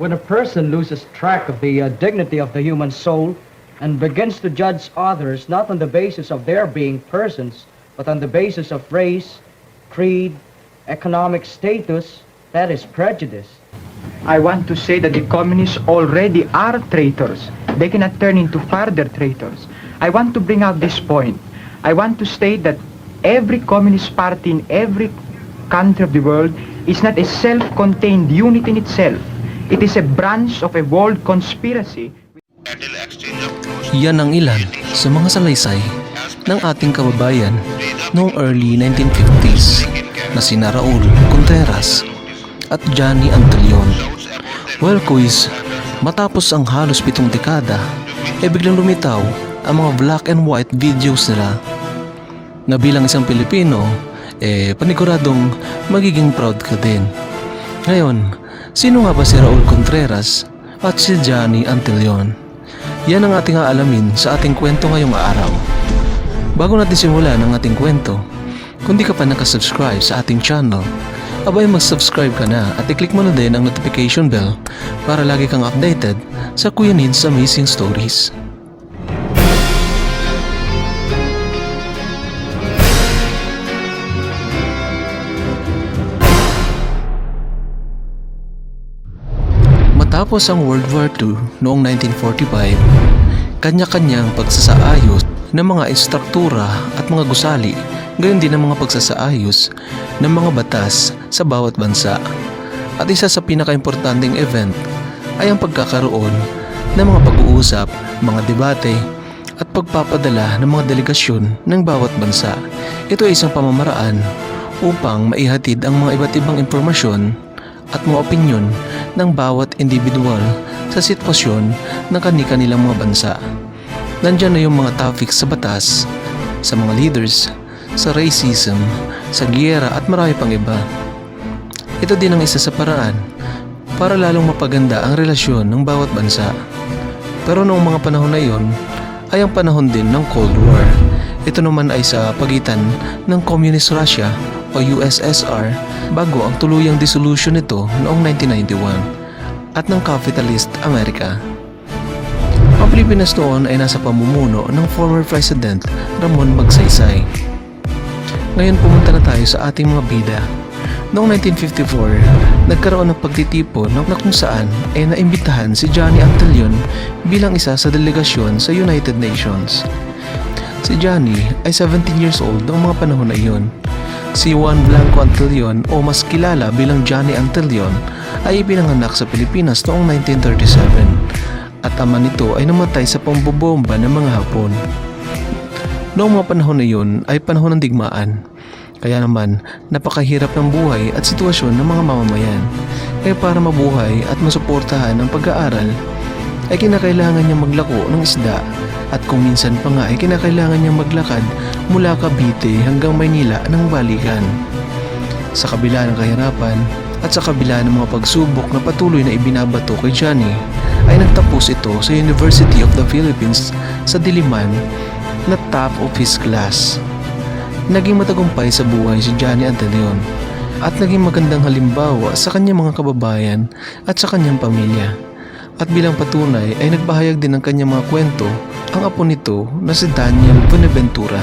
When a person loses track of the dignity of the human soul and begins to judge others not on the basis of their being persons, but on the basis of race, creed, economic status, that is prejudice. I want to say that the communists already are traitors. They cannot turn into further traitors. I want to bring out this point. I want to state that every communist party in every country of the world is not a self-contained unit in itself. It is a branch of a world conspiracy. Yan ang ilan sa mga salaysay ng ating kababayan noong early 1950s na sina Raul Contreras at Johnny Antillon. Well, kuys, matapos ang halos 7 dekada, biglang lumitaw ang mga black and white videos nila na bilang isang Pilipino, paniguradong magiging proud ka din. Ngayon, sino nga ba si Raul Contreras at si Johnny Antillon? Yan ang ating aalamin sa ating kwento ngayong araw. Bago natin simulan ang ating kwento, kung di ka pa nakasubscribe sa ating channel, abay mag-subscribe ka na at i-click mo na din ang notification bell para lagi kang updated sa Kuya Nid's Amazing Stories. Matapos ang World War II noong 1945, kanya-kanyang pagsasaayos ng mga istruktura at mga gusali, gayon din ang mga pagsasaayos ng mga batas sa bawat bansa. At isa sa pinakaimportanteng event ay ang pagkakaroon ng mga pag-uusap, mga debate at pagpapadala ng mga delegasyon ng bawat bansa. Ito ay isang pamamaraan upang maihatid ang mga iba't ibang impormasyon at mga opinyon ng bawat individual sa sitwasyon ng kani-kanilang mga bansa. Nandiyan na yung mga topics sa batas, sa mga leaders, sa racism, sa giyera at marami pang iba. Ito din ang isa sa paraan para lalong mapaganda ang relasyon ng bawat bansa. Pero noong mga panahon na iyon ay ang panahon din ng Cold War. Ito naman ay sa pagitan ng Communist Russia o USSR bago ang tuluyang dissolution nito noong 1991 at ng Capitalist America. Ang Pilipinas noon ay nasa pamumuno ng former President Ramon Magsaysay. Ngayon pumunta na tayo sa ating mga bida. Noong 1954, nagkaroon ng pagtitipon na kung saan ay naimbitahan si Johnny Antillon bilang isa sa delegasyon sa United Nations. Si Johnny ay 17 years old noong mga panahon na iyon. Si Juan Blanco Antillon o mas kilala bilang Johnny Antillon ay ipinanganak sa Pilipinas noong 1937 at ama nito ay namatay sa pambobomba ng mga Hapon. Noong mga panahon na iyon ay panahon ng digmaan. Kaya naman, napakahirap ng buhay at sitwasyon ng mga mamamayan. Kaya para mabuhay at masuportahan ang pag-aaral, ay kinakailangan niyang maglako ng isda at kung minsan pa nga ay kinakailangan niyang maglakad mula Cavite hanggang Maynila ng balikan. Sa kabila ng kahirapan at sa kabila ng mga pagsubok na patuloy na ibinabato kay Johnny, ay nagtapos ito sa University of the Philippines sa Diliman na top of his class. Naging matagumpay sa buhay si Johnny Antillon at naging magandang halimbawa sa kanyang mga kababayan at sa kanyang pamilya. At bilang patunay ay nagbahayag din ng kanyang mga kwento ang apo nito na si Daniel Buenaventura.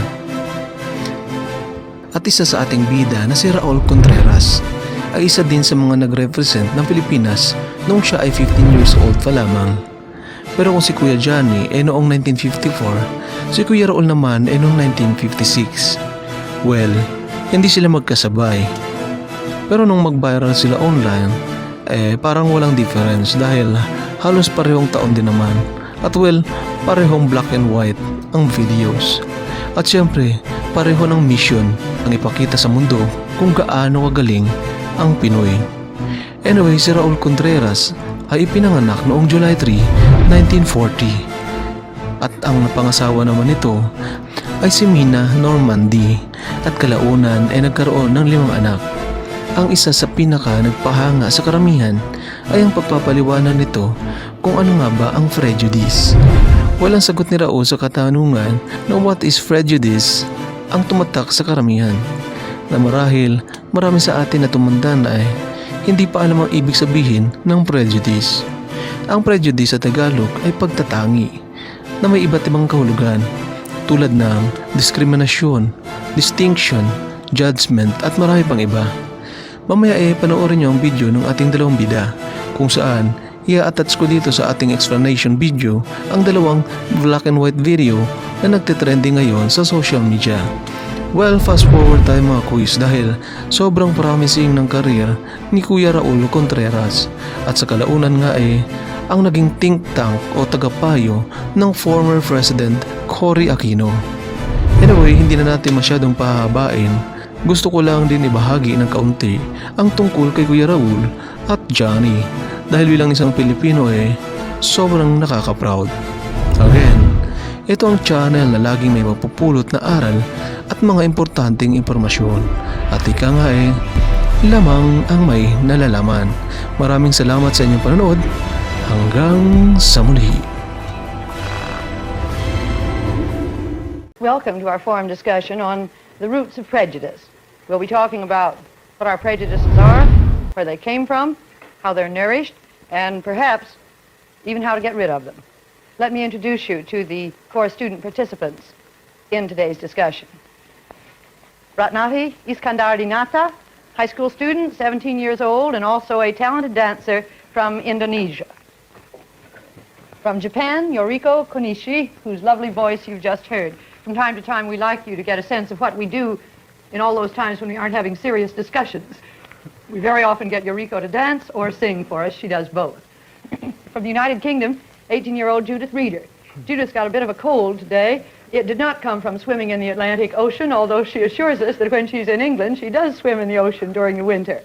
At isa sa ating bida na si Raul Contreras ay isa din sa mga nag-represent ng Pilipinas noong siya ay 15 years old pa lamang. Pero kung si Kuya Johnny ay noong 1954, si Kuya Raul naman ay noong 1956. Well, hindi sila magkasabay. Pero nung mag-viral sila online, parang walang difference dahil halos parehong taon din naman. At well, parehong black and white ang videos. At syempre, pareho ng mission ang ipakita sa mundo kung gaano kagaling ang Pinoy. Anyway, si Raul Contreras ay ipinanganak noong July 3, 1940. At ang napangasawa naman nito ay si Mina Normandy at kalaunan ay nagkaroon ng 5 anak. Ang isa sa pinaka nagpahanga sa karamihan ay ang pagpapaliwanag nito kung ano nga ba ang prejudice. Walang sagot ni Raul sa katanungan na what is prejudice ang tumatak sa karamihan. Na marahil marami sa atin na tumanda na hindi pa alam ang ibig sabihin ng prejudice. Ang prejudice sa Tagalog ay pagtatangi na may iba't ibang kahulugan tulad ng diskriminasyon, distinction, judgment at marami pang iba. Mamaya panoorin niyo ang video ng ating dalawang bida kung saan i-attach ko dito sa ating explanation video ang dalawang black and white video na nagtitrending ngayon sa social media. Well, fast forward tayo mga kuys dahil sobrang promising ng career ni Kuya Raul Contreras at sa kalaunan nga ang naging think tank o tagapayo ng former President Cory Aquino. Anyway, hindi na natin masyadong pahabain. Gusto ko lang din ibahagi ng kaunti ang tungkol kay Kuya Raul at Johnny dahil bilang isang Pilipino sobrang nakaka-proud. Again, ito ang channel na laging may mapupulot na aral at mga importanteng impormasyon. At ika nga lamang ang may nalalaman. Maraming salamat sa inyong panonood. Hanggang sa muli. Welcome to our forum discussion on the roots of prejudice. We'll be talking about what our prejudices are, where they came from, how they're nourished, and perhaps even how to get rid of them. Let me introduce you to the core student participants in today's discussion. Ratnati Iskandardinata, high school student, 17 years old, and also a talented dancer from Indonesia. From Japan, Yoriko Konishi, whose lovely voice you've just heard. From time to time, we like you to get a sense of what we do in all those times when we aren't having serious discussions. We very often get Yoriko to dance or sing for us. She does both. From the United Kingdom, 18-year-old Judith Reeder. Judith's got a bit of a cold today. It did not come from swimming in the Atlantic Ocean, although she assures us that when she's in England, she does swim in the ocean during the winter.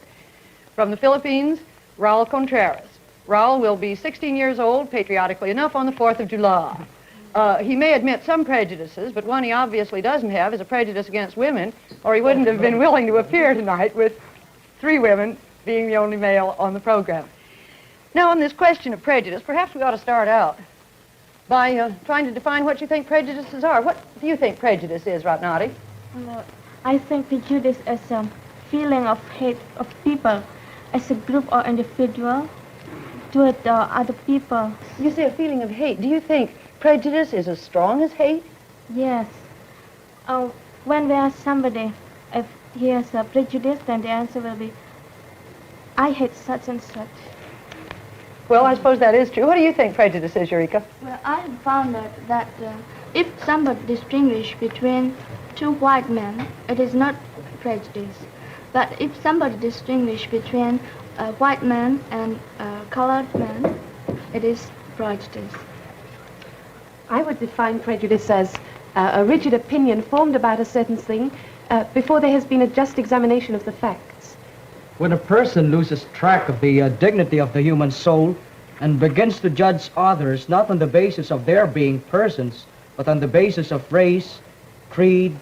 From the Philippines, Raul Contreras. Raul will be 16 years old, patriotically enough, on the 4th of July. He may admit some prejudices, but one he obviously doesn't have is a prejudice against women, or he wouldn't have been willing to appear tonight with 3 women being the only male on the program. Now, on this question of prejudice, perhaps we ought to start out by trying to define what you think prejudices are. What do you think prejudice is, Ratnati? I think prejudice is a feeling of hate of people as a group or individual toward other people. You say a feeling of hate. Do you think prejudice is as strong as hate? Yes. When we ask somebody if he has a prejudice, then the answer will be, I hate such and such. Well, I suppose that is true. What do you think prejudice is, Eureka? Well, I have found out that if somebody distinguishes between 2 white men, it is not prejudice. But if somebody distinguishes between a white man and a colored man, it is prejudice. I would define prejudice as a rigid opinion formed about a certain thing before there has been a just examination of the facts. When a person loses track of the dignity of the human soul and begins to judge others not on the basis of their being persons, but on the basis of race, creed,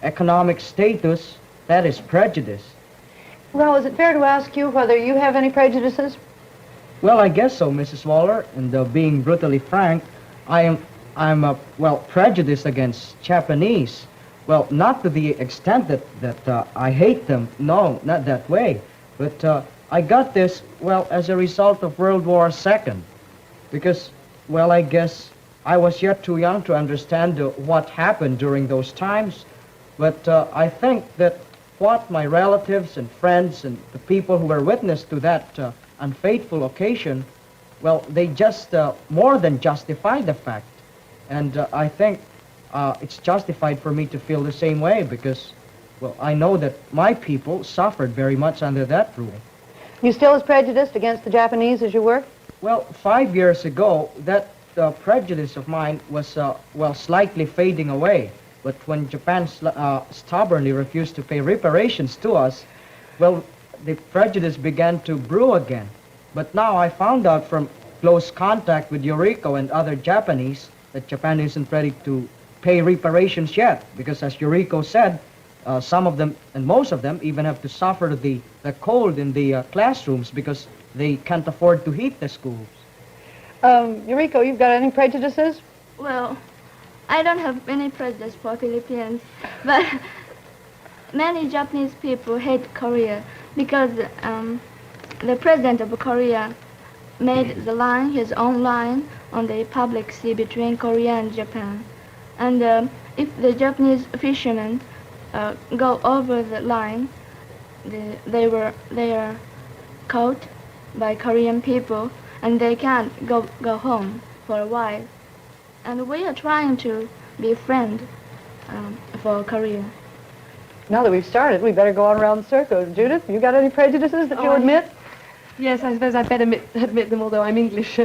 economic status, that is prejudice. Well, is it fair to ask you whether you have any prejudices? Well, I guess so, Mrs. Waller, and being brutally frank, I'm prejudiced against Japanese. Well, not to the extent that I hate them. No, not that way. But I got this, well, as a result of World War II. Because, well, I guess I was yet too young to understand what happened during those times. But I think that what my relatives and friends and the people who were witness to that unfaithful occasion, well, they just more than justify the fact. And I think it's justified for me to feel the same way because, well, I know that my people suffered very much under that rule. You still as prejudiced against the Japanese as you were? Well, 5 years ago, that prejudice of mine was, well, slightly fading away. But when Japan stubbornly refused to pay reparations to us, well, the prejudice began to brew again. But now I found out from close contact with Yoriko and other Japanese that Japan isn't ready to pay reparations yet, because as Yoriko said, some of them, and most of them, even have to suffer the cold in the classrooms because they can't afford to heat the schools. Yoriko, you've got any prejudices? Well, I don't have any prejudice for Philippines, but many Japanese people hate Korea because the president of Korea made the line, his own line, on the public sea between Korea and Japan. And if the Japanese fishermen go over the line, they are caught by Korean people, and they can't go home for a while. And we are trying to be friends for Korea. Now that we've started, we better go on around the circle. Judith, you got any prejudices that you admit? Yes, I suppose I'd better admit them, although I'm English.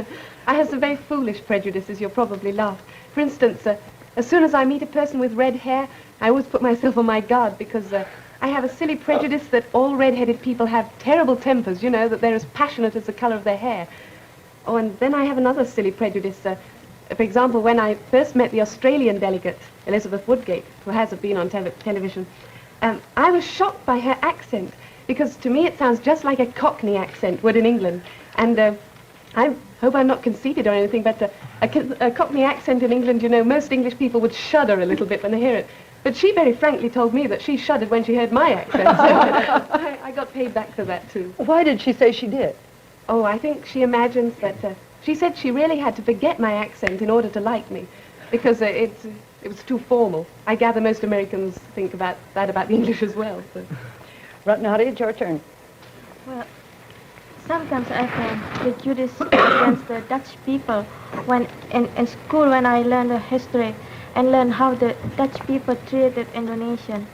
I have some very foolish prejudices. You'll probably laugh. For instance, as soon as I meet a person with red hair, I always put myself on my guard because I have a silly prejudice that all red-headed people have terrible tempers, you know, that they're as passionate as the color of their hair. Oh, and then I have another silly prejudice. For example, when I first met the Australian delegate, Elizabeth Woodgate, who hasn't been on television, I was shocked by her accent, because to me it sounds just like a Cockney accent would in England. And I hope I'm not conceited or anything, but a Cockney accent in England, you know, most English people would shudder a little bit when they hear it. But she very frankly told me that she shuddered when she heard my accent. So I got paid back for that too. Why did she say she did? Oh, I think she imagines that, she said she really had to forget my accent in order to like me, because it was too formal. I gather most Americans think about that about the English as well. So. Ratnati, it's your turn. Well, sometimes I find prejudice against the Dutch people when in school when I learned the history and learned how the Dutch people treated Indonesian.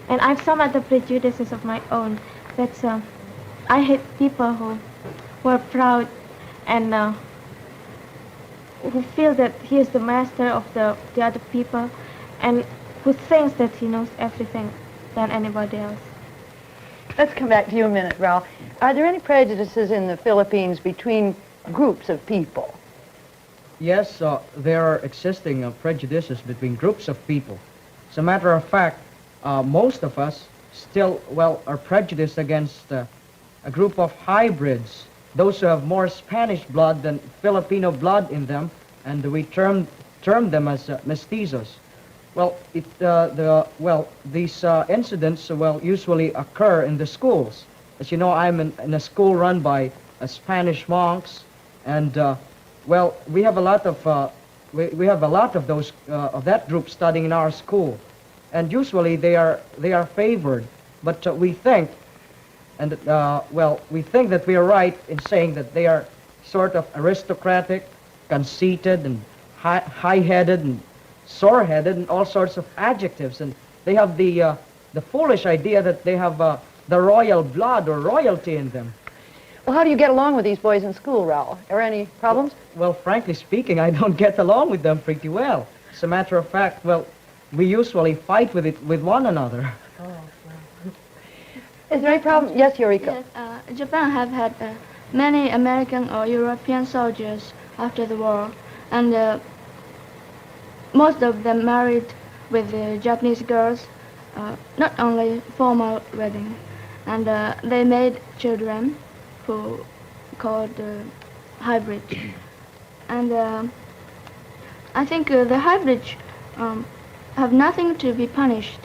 And I've some other prejudices of my own. That's I hate people who are proud and who feel that he is the master of the other people and who thinks that he knows everything than anybody else. Let's come back to you a minute, Raul. Are there any prejudices in the Philippines between groups of people? Yes, there are existing prejudices between groups of people. As a matter of fact, most of us still, are prejudiced against a group of hybrids, those who have more Spanish blood than Filipino blood in them, and we term them as mestizos. Well, these incidents usually occur in the schools. As you know, I'm in a school run by Spanish monks, and we have a lot of we have a lot of those of that group studying in our school, and usually they are favored. But we think, and we think that we are right in saying that they are sort of aristocratic, conceited, and high-headed, and sore-headed, and all sorts of adjectives, and they have the foolish idea that they have the royal blood or royalty in them. Well, how do you get along with these boys in school, Raul? Are there any problems? Well, frankly speaking, I don't get along with them pretty well. As a matter of fact, we usually fight with one another. Is there any problem? Yes, Eureka. Yes, Japan have had many American or European soldiers after the war, and most of them married with Japanese girls, not only formal wedding, and they made children who called hybrid. And I think the hybrids have nothing to be punished,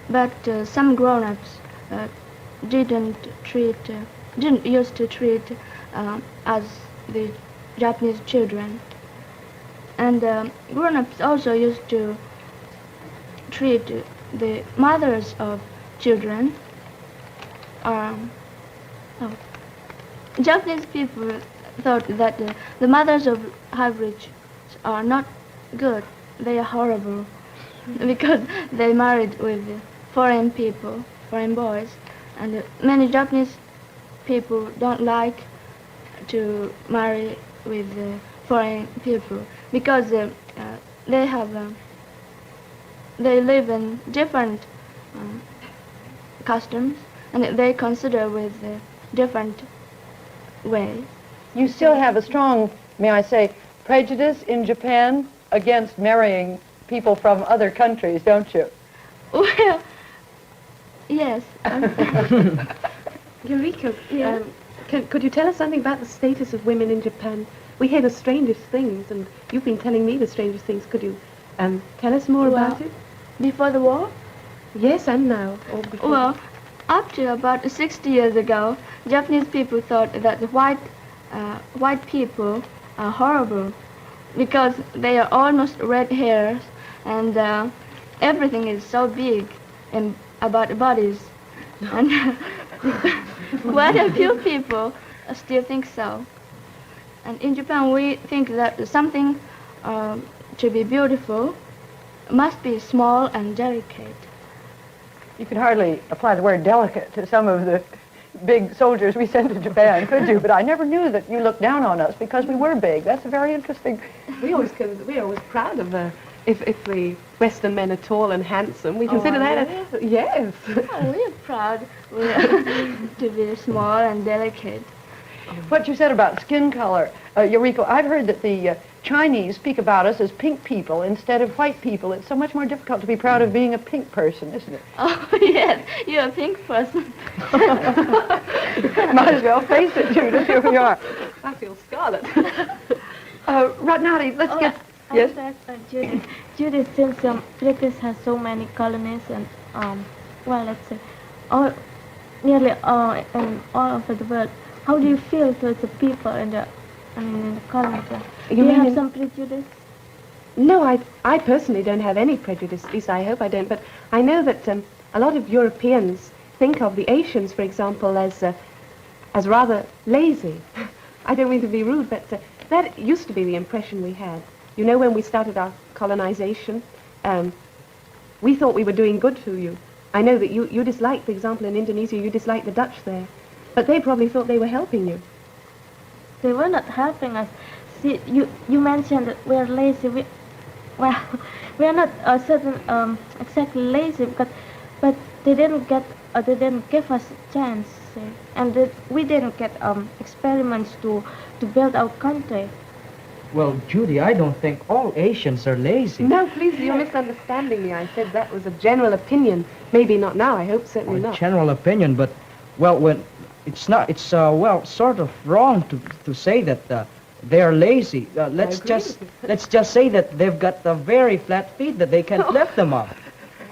but some grown-ups didn't used to treat as the Japanese children. And grown-ups also used to treat the mothers of children. Japanese people thought that the mothers of hybrids are not good. They are horrible because they married with foreign people, foreign boys, and many Japanese people don't like to marry with foreign people because they live in different customs, and they consider with different way. You still have a strong, may I say, prejudice in Japan against marrying people from other countries, don't you? Well, yes. Eureka, Yeah. could you tell us something about the status of women in Japan? We hear the strangest things, and you've been telling me the strangest things. Could you tell us more about it? Before the war? Yes, and now. Or before. Well, Up to about 60 years ago, Japanese people thought that the white people are horrible because they are almost red hairs and everything is so big and about bodies. And quite a few people still think so. And in Japan, we think that something to be beautiful must be small and delicate. You could hardly apply the word delicate to some of the big soldiers we sent to Japan, could you? But I never knew that you looked down on us because we were big. That's very interesting. We're always proud of if the Western men are tall and handsome. We consider that yes. Oh, we are proud to be small and delicate. What you said about skin color, Yuriko, I've heard that the Chinese speak about us as pink people instead of white people. It's so much more difficult to be proud of being a pink person, isn't it? Oh, yes, you're a pink person. Might as well face it, Judith. Here we are. I feel scarlet. Ratnati, let's get... Yes? Judith, since British has so many colonies and, well, let's say, nearly in all over the world, how do you feel towards the people in the colonies? Do you have some prejudice? No, I personally don't have any prejudice. At least I hope I don't. But I know that a lot of Europeans think of the Asians, for example, as rather lazy. I don't mean to be rude, but that used to be the impression we had. You know, when we started our colonization, we thought we were doing good to you. I know that you disliked, for example, in Indonesia, you disliked the Dutch there. But they probably thought they were helping you. They were not helping us. See, you mentioned that we're lazy. We are not exactly lazy, but they didn't give us a chance, and we didn't get experiments to build our country. Well, Judy, I don't think all Asians are lazy. No, please, you're misunderstanding me. I said that was a general opinion. Maybe not now. I hope certainly not. General opinion, but well, when it's not, it's well, sort of wrong to say that they are lazy. Let's just say that they've got the very flat feet that they can't lift them up.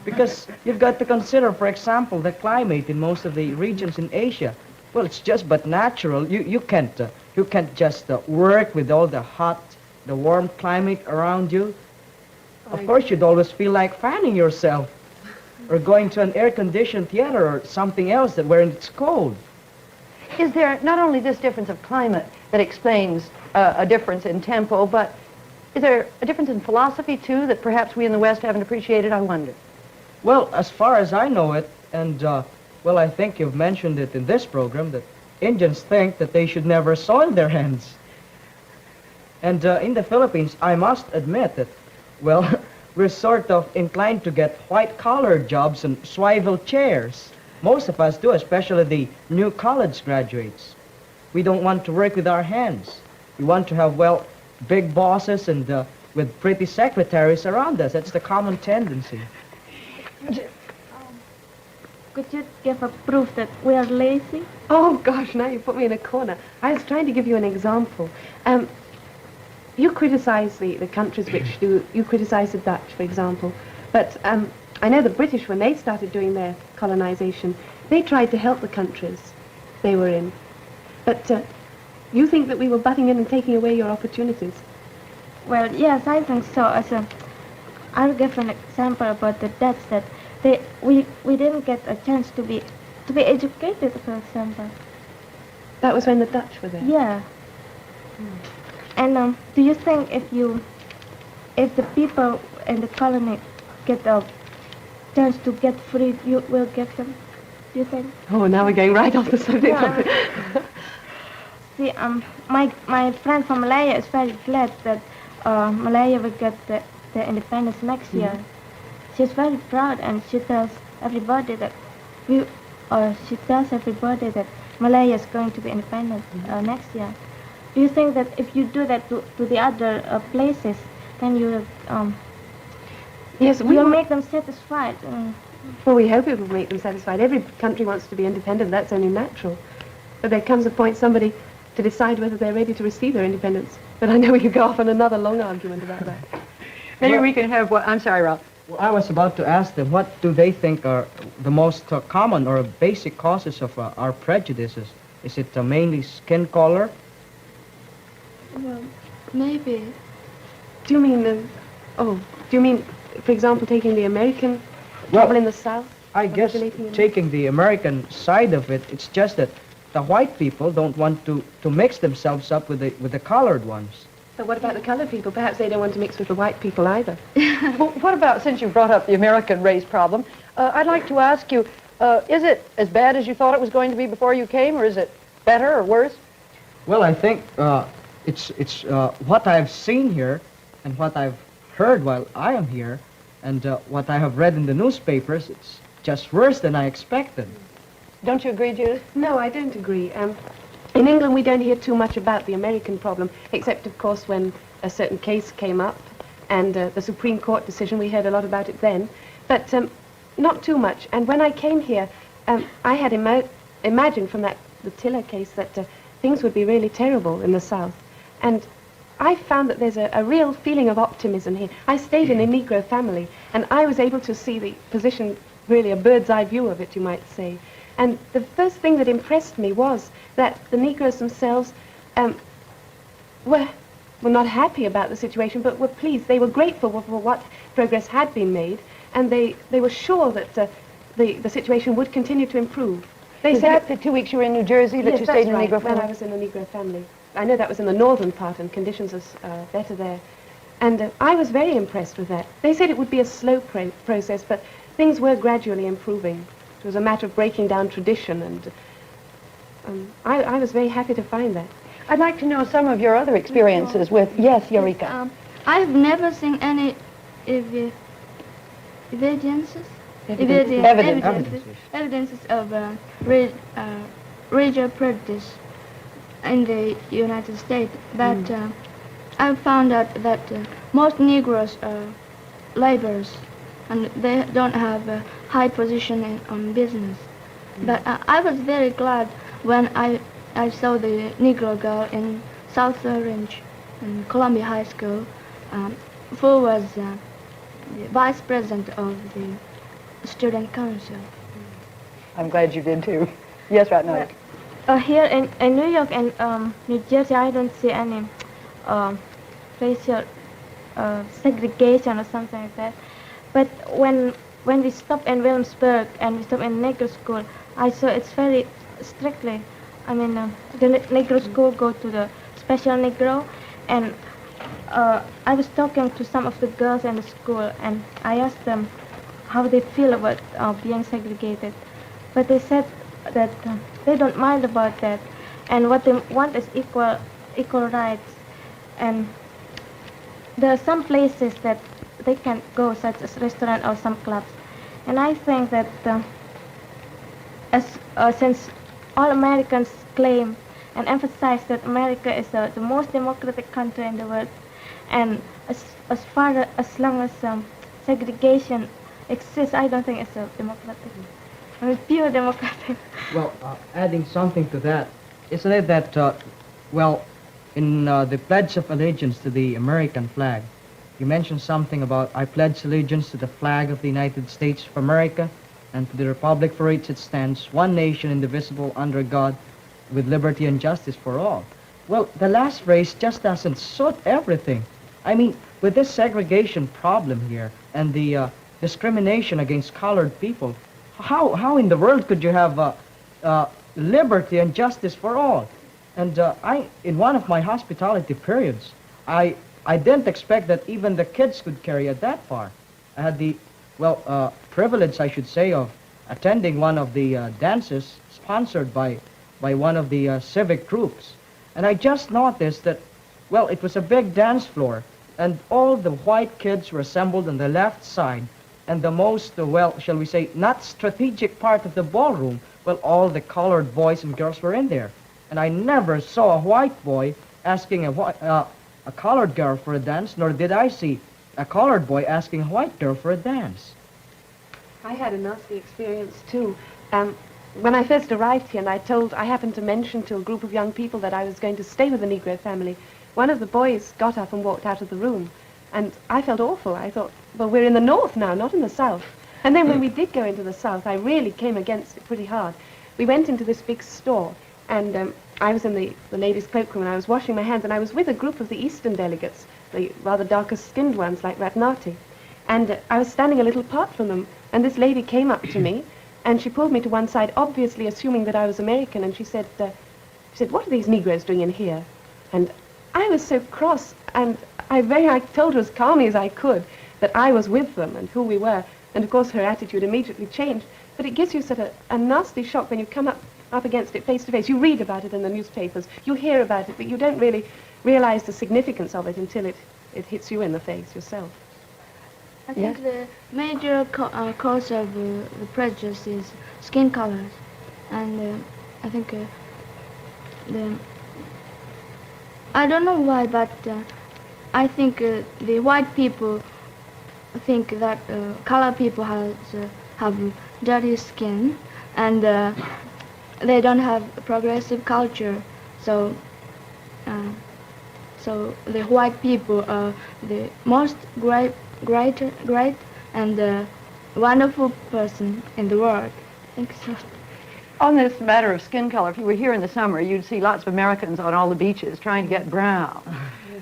Because you've got to consider, for example, the climate in most of the regions in Asia. Well, it's just but natural. You can't just work with all the hot, the warm climate around you. Of course, you'd always feel like fanning yourself, or going to an air-conditioned theater or something else where it's cold. Is there not only this difference of climate that explains a difference in tempo, but is there a difference in philosophy, too, that perhaps we in the West haven't appreciated, I wonder? Well, as far as I know it, and, well, I think you've mentioned it in this program, that Indians think that they should never soil their hands. And in the Philippines, I must admit that, well, we're sort of inclined to get white-collar jobs and swivel chairs. Most of us do, especially the new college graduates. We don't want to work with our hands. We want to have, well, big bosses and with pretty secretaries around us. That's the common tendency. Could you give a proof that we are lazy? Oh, gosh, now you put me in a corner. I was trying to give you an example. You criticize the countries which do, you criticize the Dutch, for example. But I know the British, when they started doing their colonization, they tried to help the countries they were in. But you think that we were butting in and taking away your opportunities? Well, yes, I think so. I'll give an example about the Dutch, that we didn't get a chance to be educated, for example. That was when the Dutch were there? Yeah. And do you think if the people in the colony get a chance to get free, you will give them? Do you think? Oh, now we're going right off the subject. Yeah. See, my friend from Malaya is very glad that Malaya will get the independence next year. She's very proud, and she tells everybody that Malaya is going to be independent next year. Do you think that if you do that to the other places, then you will yes, you'll make them satisfied? Well, we hope it will make them satisfied. Every country wants to be independent. That's only natural. But there comes a point somebody to decide whether they're ready to receive their independence. But I know we could go off on another long argument about that. Maybe we can have what... I'm sorry, Ralph. Well, I was about to ask them, what do they think are the most common or basic causes of our prejudices? Is it mainly skin color? Well, maybe. Do you mean, for example, taking the American trouble in the South? I guess Originating in- taking the American side of it, it's just that the white people don't want to mix themselves up with the colored ones. But what about the colored people? Perhaps they don't want to mix with the white people either. Well, what about, since you brought up the American race problem, I'd like to ask you, is it as bad as you thought it was going to be before you came, or is it better or worse? Well, I think it's what I've seen here and what I've heard while I am here and what I have read in the newspapers, it's just worse than I expected. Don't you agree, Judith? No, I don't agree. In England, we don't hear too much about the American problem, except, of course, when a certain case came up and the Supreme Court decision, we heard a lot about it then. But not too much. And when I came here, I had imagined from the Tiller case that things would be really terrible in the South. And I found that there's a real feeling of optimism here. I stayed in a Negro family, and I was able to see the position, really a bird's eye view of it, you might say. And the first thing that impressed me was that the Negroes themselves were not happy about the situation, but were pleased. They were grateful for what progress had been made, and they were sure that the situation would continue to improve. Is that the 2 weeks you were in New Jersey that Yes, you stayed in that's a right, Negro when I family? was in a Negro family. I know that was in the northern part, and conditions are better there. And I was very impressed with that. They said it would be a slow process, but things were gradually improving. It was a matter of breaking down tradition, and I was very happy to find that. I'd like to know some of your other experiences with, yes, Eureka. I've never seen any evidences of racial prejudice in the United States. But I found out that most Negroes are laborers, and they don't have a high position on business. But I was very glad when I saw the Negro girl in South Orange in Columbia High School, who was the vice president of the student council. I'm glad you did too. Yes, right now. Here in New York and New Jersey, I don't see any racial segregation or something like that. But when we stop in Williamsburg and we stop in Negro school, I saw it's very strictly. I mean, the Negro school go to the special Negro, and I was talking to some of the girls in the school, and I asked them how they feel about being segregated. But they said that they don't mind about that, and what they want is equal rights. And there are some places that they can go, such as restaurant or some clubs. And I think that since all Americans claim and emphasize that America is the most democratic country in the world, and as long as segregation exists, I don't think it's a democratic. I mean, pure democratic. Well, adding something to that, isn't it that, in the Pledge of Allegiance to the American flag, you mentioned something about, I pledge allegiance to the flag of the United States of America and to the republic for which it stands, one nation indivisible under God, with liberty and justice for all. Well, the last phrase just doesn't suit everything. I mean, with this segregation problem here and the discrimination against colored people, how in the world could you have liberty and justice for all? And in one of my hospitality periods, I didn't expect that even the kids could carry it that far. I had the, privilege, I should say, of attending one of the dances sponsored by one of the civic groups. And I just noticed that, it was a big dance floor, and all the white kids were assembled on the left side, and the most, shall we say, not strategic part of the ballroom, all the colored boys and girls were in there. And I never saw a white boy asking a colored girl for a dance, nor did I see a colored boy asking a white girl for a dance. I had a nasty experience too. When I first arrived here, and I happened to mention to a group of young people that I was going to stay with a Negro family, one of the boys got up and walked out of the room. And I felt awful. I thought, well, we're in the north now, not in the south. And then when we did go into the south, I really came against it pretty hard. We went into this big store, and I was in the ladies' cloakroom, and I was washing my hands, and I was with a group of the eastern delegates, the rather darker-skinned ones like Ratnati. And I was standing a little apart from them, and this lady came up to me, and she pulled me to one side, obviously assuming that I was American, and she said, what are these Negroes doing in here? And I was so cross, and I told her as calmly as I could that I was with them and who we were. And of course her attitude immediately changed. But it gives you such a nasty shock when you come up against it face to face. You read about it in the newspapers, you hear about it, but you don't really realize the significance of it until it hits you in the face yourself. I think the major cause of the prejudice is skin colors. And I think I don't know why, but I think the white people think that colored people have dirty skin, and they don't have progressive culture. So the white people are the most great and wonderful person in the world. I think so. On this matter of skin color, if you were here in the summer, you'd see lots of Americans on all the beaches trying to get brown.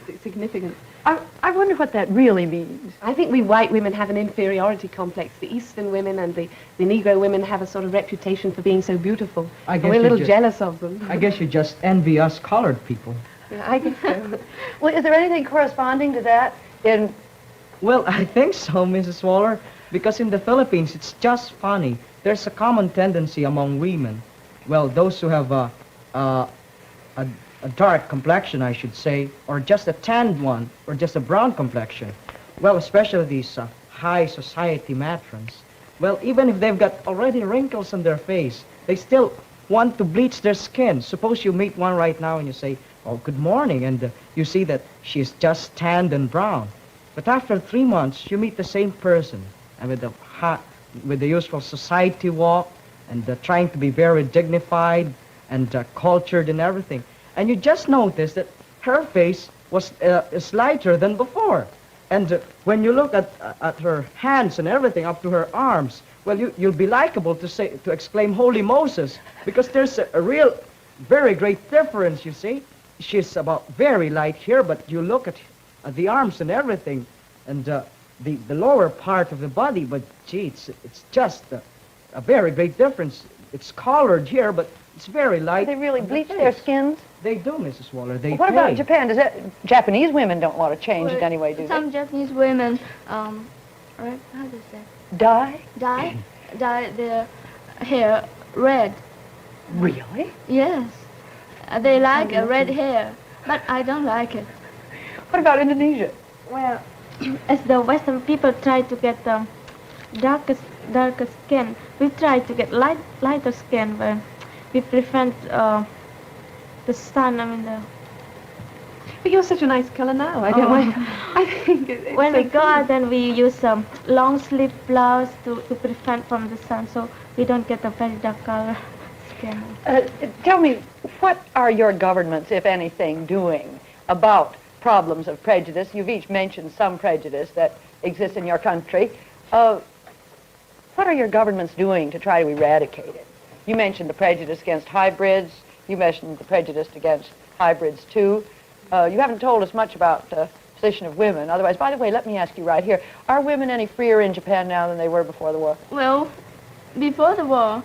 It's significant. I wonder what that really means. I think we white women have an inferiority complex. The Eastern women and the Negro women have a sort of reputation for being so beautiful. I guess and we're a little you jealous of them. I guess you just envy us colored people. Yeah, I guess so. Well, is there anything corresponding to that in... Well, I think so, Mrs. Waller, because in the Philippines, it's just funny. There's a common tendency among women, well, those who have a dark complexion, I should say, or just a tanned one, or just a brown complexion. Well, especially these high society matrons. Well, even if they've got already wrinkles on their face, they still want to bleach their skin. Suppose you meet one right now and you say, oh, good morning, and you see that she's just tanned and brown. But after 3 months, you meet the same person, and with the usual society walk, and trying to be very dignified and cultured and everything. And you just notice that her face is lighter than before. And when you look at her hands and everything up to her arms, well, you'll be likable to exclaim, Holy Moses, because there's a real, very great difference, you see. She's about very light here, but you look at the arms and everything, and the lower part of the body, but gee, it's just a very great difference. It's colored here, but it's very light. They really bleach their skins? They do, Mrs. Waller. They What pay. about Japan? Japanese women don't want to change it anyway, do Some they? Japanese women, right, how does that? Dye Their hair red. Really? Yes. They like red hair, but I don't like it. What about Indonesia? Well, as the Western people try to get darker skin, we try to get lighter skin, but we prevent the sun. I mean, But you're such a nice color now. I don't mind. I think it's when so we go funny. out, then we use long sleeve blouse to prevent from the sun, so we don't get a very dark color skin. Tell me, what are your governments, if anything, doing about problems of prejudice? You've each mentioned some prejudice that exists in your country. What are your governments doing to try to eradicate it? You mentioned the prejudice against hybrids. You mentioned the prejudice against hybrids, too. You haven't told us much about the position of women. Otherwise, by the way, let me ask you right here, are women any freer in Japan now than they were before the war? Well, before the war,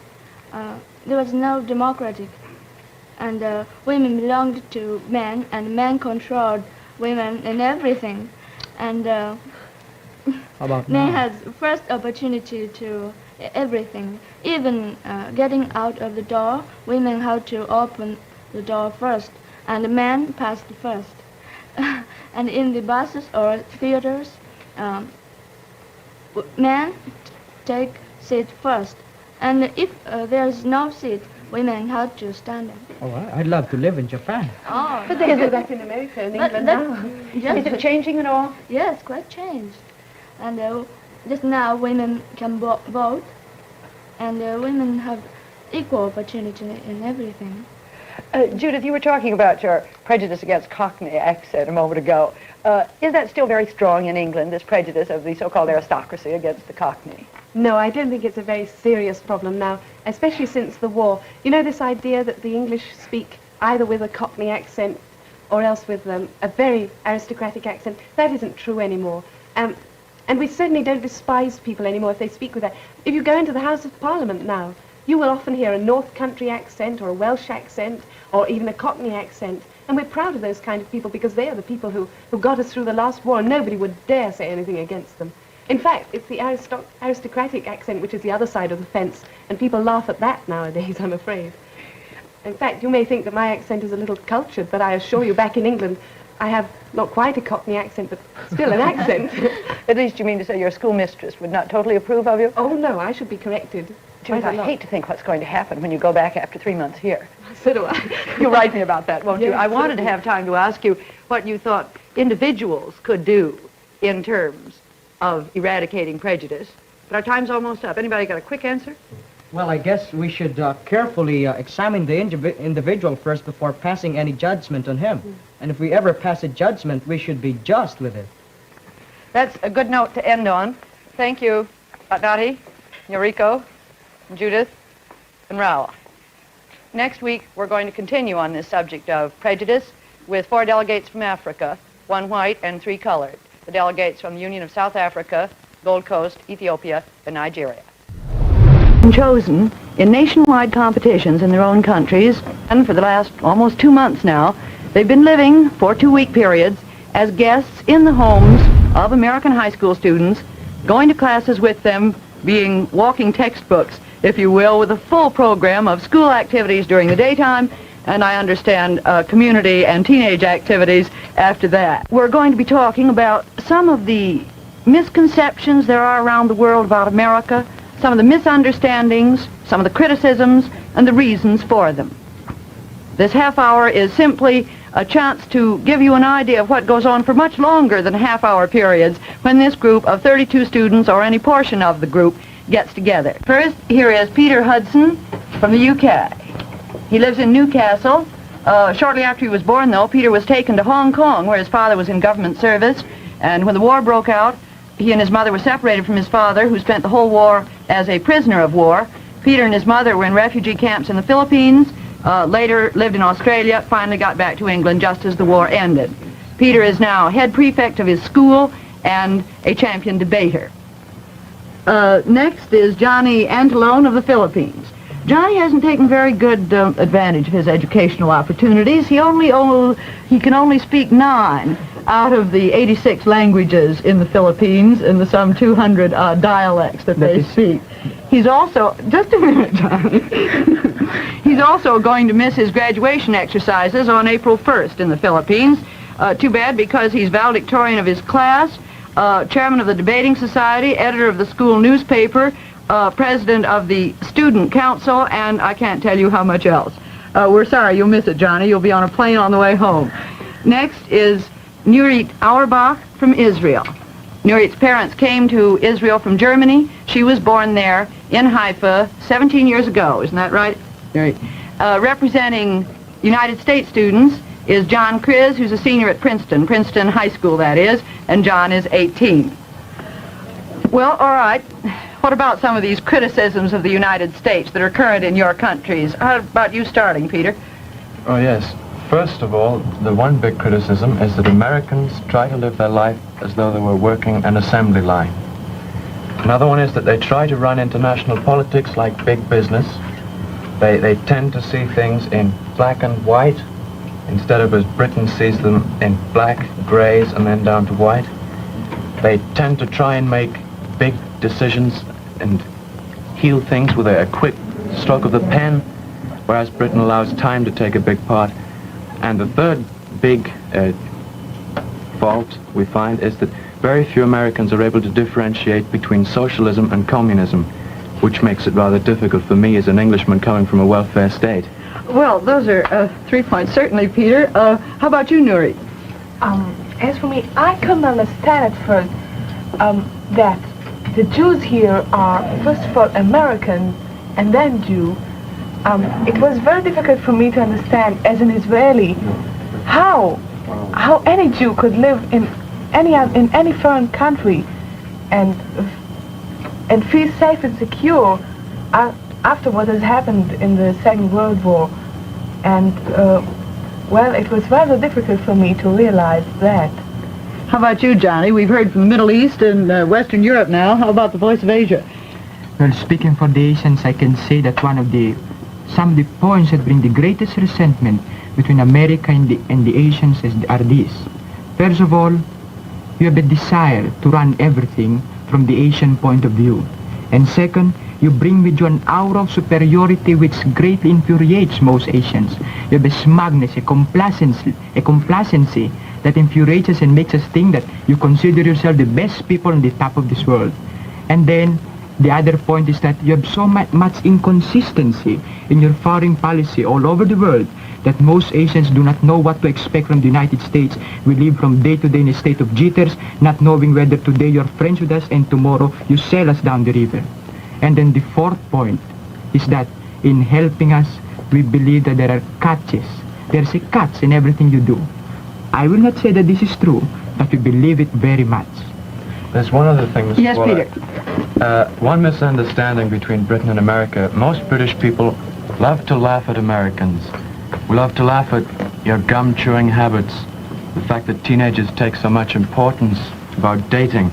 there was no democratic, and women belonged to men, and men controlled women in everything, and How about men now? had first opportunity to everything. Even getting out of the door, women had to open the door first, and the men passed first. And in the buses or theaters, men take seat first, and if there's no seat, women have to stand up. Oh, I'd love to live in Japan. Oh, But they do that in America and But England that- now. Is it changing at all? yes, quite changed. And just now, women can vote, and women have equal opportunity in everything. Judith, you were talking about your prejudice against Cockney accent a moment ago. Is that still very strong in England, this prejudice of the so-called aristocracy against the Cockney? No, I don't think it's a very serious problem now, especially since the war. You know, this idea that the English speak either with a Cockney accent or else with a very aristocratic accent, that isn't true anymore. And we certainly don't despise people anymore if they speak with that. If you go into the House of Parliament now, you will often hear a North Country accent or a Welsh accent or even a Cockney accent. And we're proud of those kind of people because they are the people who got us through the last war, and nobody would dare say anything against them. In fact, it's the aristocratic accent which is the other side of the fence, and people laugh at that nowadays, I'm afraid. In fact, you may think that my accent is a little cultured, but I assure you back in England, I have not quite a Cockney accent, but still an accent. At least you mean to say your schoolmistress would not totally approve of you? Oh, no, I should be corrected. Judith, I hate to think what's going to happen when you go back after 3 months here. So do I. You'll write me about that, won't you? Yes, I wanted to certainly. have time to ask you what you thought individuals could do in terms of eradicating prejudice. But our time's almost up. Anybody got a quick answer? Well, I guess we should carefully examine the individual first before passing any judgment on him. And if we ever pass a judgment, we should be just with it. That's a good note to end on. Thank you, Batnati, Noriko, Judith, and Raul. Next week, we're going to continue on this subject of prejudice with 4 delegates from Africa, 1 white and 3 colored. The delegates from the Union of South Africa, Gold Coast, Ethiopia, and Nigeria. Chosen in nationwide competitions in their own countries, and for the last almost 2 months now, they've been living for 2-week periods as guests in the homes of American high school students, going to classes with them, being walking textbooks, if you will, with a full program of school activities during the daytime, and I understand community and teenage activities after that. We're going to be talking about some of the misconceptions there are around the world about America, some of the misunderstandings, some of the criticisms, and the reasons for them. This half hour is simply a chance to give you an idea of what goes on for much longer than half-hour periods when this group of 32 students or any portion of the group gets together. First, here is Peter Hudson from the UK. He lives in Newcastle. Shortly after he was born, though, Peter was taken to Hong Kong, where his father was in government service, and when the war broke out, he and his mother were separated from his father, who spent the whole war as a prisoner of war. Peter and his mother were in refugee camps in the Philippines, later lived in Australia, finally got back to England just as the war ended. Peter is now head prefect of his school and a champion debater. Next is Johnny Antillon of the Philippines. Johnny hasn't taken very good advantage of his educational opportunities. He can only speak 9 out of the 86 languages in the Philippines and the some 200 dialects that they speak. He's also, just a minute, Johnny. He's also going to miss his graduation exercises on April 1st in the Philippines. Too bad, because he's valedictorian of his class, chairman of the debating society, editor of the school newspaper, president of the student council, and I can't tell you how much else. We're sorry you'll miss it, Johnny. You'll be on a plane on the way home. Next is Nurit Auerbach from Israel. Nurit's parents came to Israel from Germany. She was born there in Haifa 17 years ago. Isn't that right, Nurit? Representing United States students is John Kriz, who's a senior at Princeton High School, that is, and John is 18. Well, all right. What about some of these criticisms of the United States that are current in your countries? How about you starting, Peter? Oh, yes. First of all, the one big criticism is that Americans try to live their life as though they were working an assembly line. Another one is that they try to run international politics like big business. They tend to see things in black and white instead of as Britain sees them in black, grays, and then down to white. They tend to try and make big decisions and heal things with a quick stroke of the pen, whereas Britain allows time to take a big part. And the third big fault we find is that very few Americans are able to differentiate between socialism and communism, which makes it rather difficult for me as an Englishman coming from a welfare state. Well, those are 3 points, certainly, Peter. How about you, Nuri? As for me, I couldn't understand at first that the Jews here are, first of all, American and then Jew. it was very difficult for me to understand, as an Israeli, how any Jew could live in any foreign country and feel safe and secure after what has happened in the Second World War. And well, it was rather difficult for me to realize that. How about you, Johnny? We've heard from the Middle East and Western Europe now. How about the voice of Asia? Well, speaking for the Asians, I can say that some of the points that bring the greatest resentment between America and the Asians are these. First of all, you have a desire to run everything from the Asian point of view. And second, you bring with you an aura of superiority which greatly infuriates most Asians. You have a smugness, a complacency that infuriates us and makes us think that you consider yourself the best people on the top of this world. And then the other point is that you have so much inconsistency in your foreign policy all over the world that most Asians do not know what to expect from the United States. We live from day to day in a state of jitters, not knowing whether today you're friends with us and tomorrow you sell us down the river. And then the fourth point is that in helping us, we believe that there are catches. There's a catch in everything you do. I will not say that this is true, but we believe it very much. There's one other thing, Mr. Yes, Waller. Peter. One misunderstanding between Britain and America. Most British people love to laugh at Americans. We love to laugh at your gum-chewing habits, the fact that teenagers take so much importance about dating.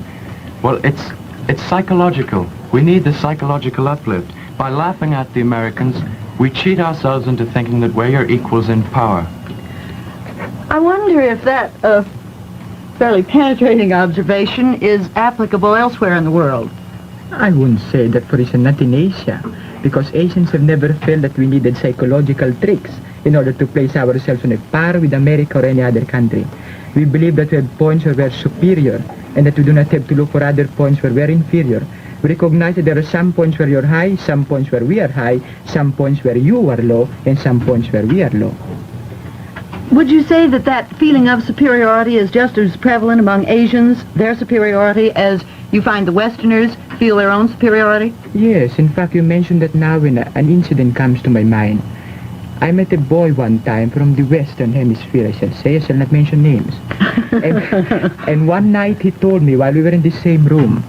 Well, it's psychological. We need the psychological uplift. By laughing at the Americans, we cheat ourselves into thinking that we're your equals in power. I wonder if that fairly penetrating observation is applicable elsewhere in the world. I wouldn't say that, for instance, not in Asia, because Asians have never felt that we needed psychological tricks in order to place ourselves on a par with America or any other country. We believe that we have points where we are superior and that we do not have to look for other points where we are inferior. We recognize that there are some points where you're high, some points where we are high, some points where you are low, and some points where we are low. Would you say that that feeling of superiority is just as prevalent among Asians, their superiority, as you find the Westerners feel their own superiority? Yes, in fact, you mentioned that now when an incident comes to my mind. I met a boy one time from the Western Hemisphere, I shall not mention names. and one night he told me, while we were in the same room,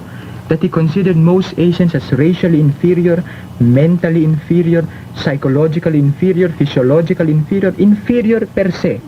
that he considered most Asians as racially inferior, mentally inferior, psychologically inferior, physiologically inferior per se.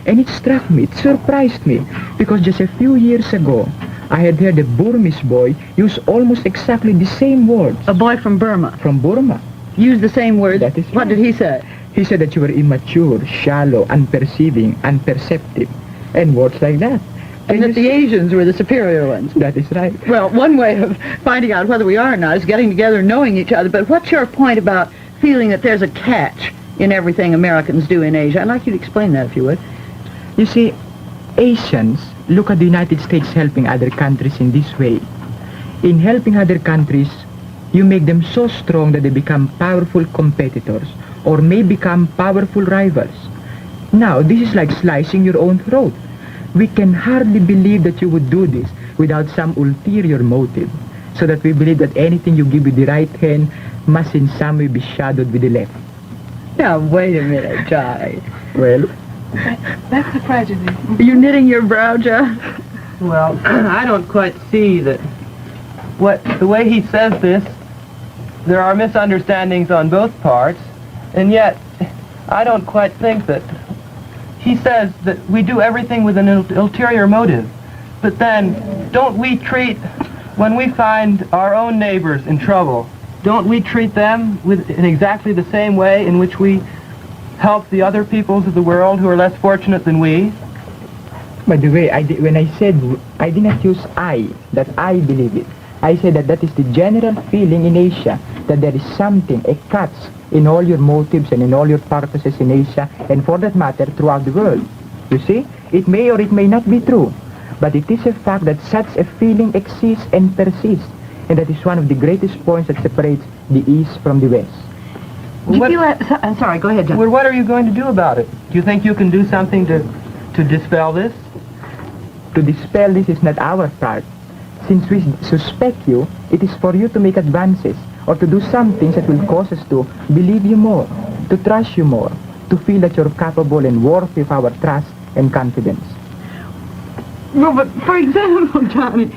And it struck me, it surprised me, because just a few years ago, I had heard a Burmese boy use almost exactly the same words. A boy from Burma. From Burma. Used the same words? That is What right. did he say? He said that you were immature, shallow, unperceiving, unperceptive, and words like that. And that the Asians were the superior ones. That is right. Well, one way of finding out whether we are or not is getting together and knowing each other. But what's your point about feeling that there's a catch in everything Americans do in Asia? I'd like you to explain that, if you would. You see, Asians look at the United States helping other countries in this way. In helping other countries, you make them so strong that they become powerful competitors or may become powerful rivals. Now, this is like slicing your own throat. We can hardly believe that you would do this without some ulterior motive, so that we believe that anything you give with the right hand must in some way be shadowed with the left. Now, wait a minute, Johnny. Well, That's a tragedy. Are you knitting your brow, John? Well, I don't quite see that the way he says this, there are misunderstandings on both parts, and yet I don't quite think that he says that we do everything with an ulterior motive. But then, don't we treat, when we find our own neighbors in trouble, don't we treat them in exactly the same way in which we help the other peoples of the world who are less fortunate than we? by the way, when I said, I did not use I, that I believe it. I said that is the general feeling in Asia, that there is something, a catch in all your motives and in all your purposes in Asia, and for that matter, throughout the world. You see, it may or it may not be true, but it is a fact that such a feeling exists and persists, and that is one of the greatest points that separates the East from the West. I'm sorry, go ahead, John. Well, what are you going to do about it? Do you think you can do something to dispel this? To dispel this is not our part. Since we suspect you, it is for you to make advances. or to do some things that will cause us to believe you more, to trust you more, to feel that you're capable and worthy of our trust and confidence. Well, but for example, Johnny,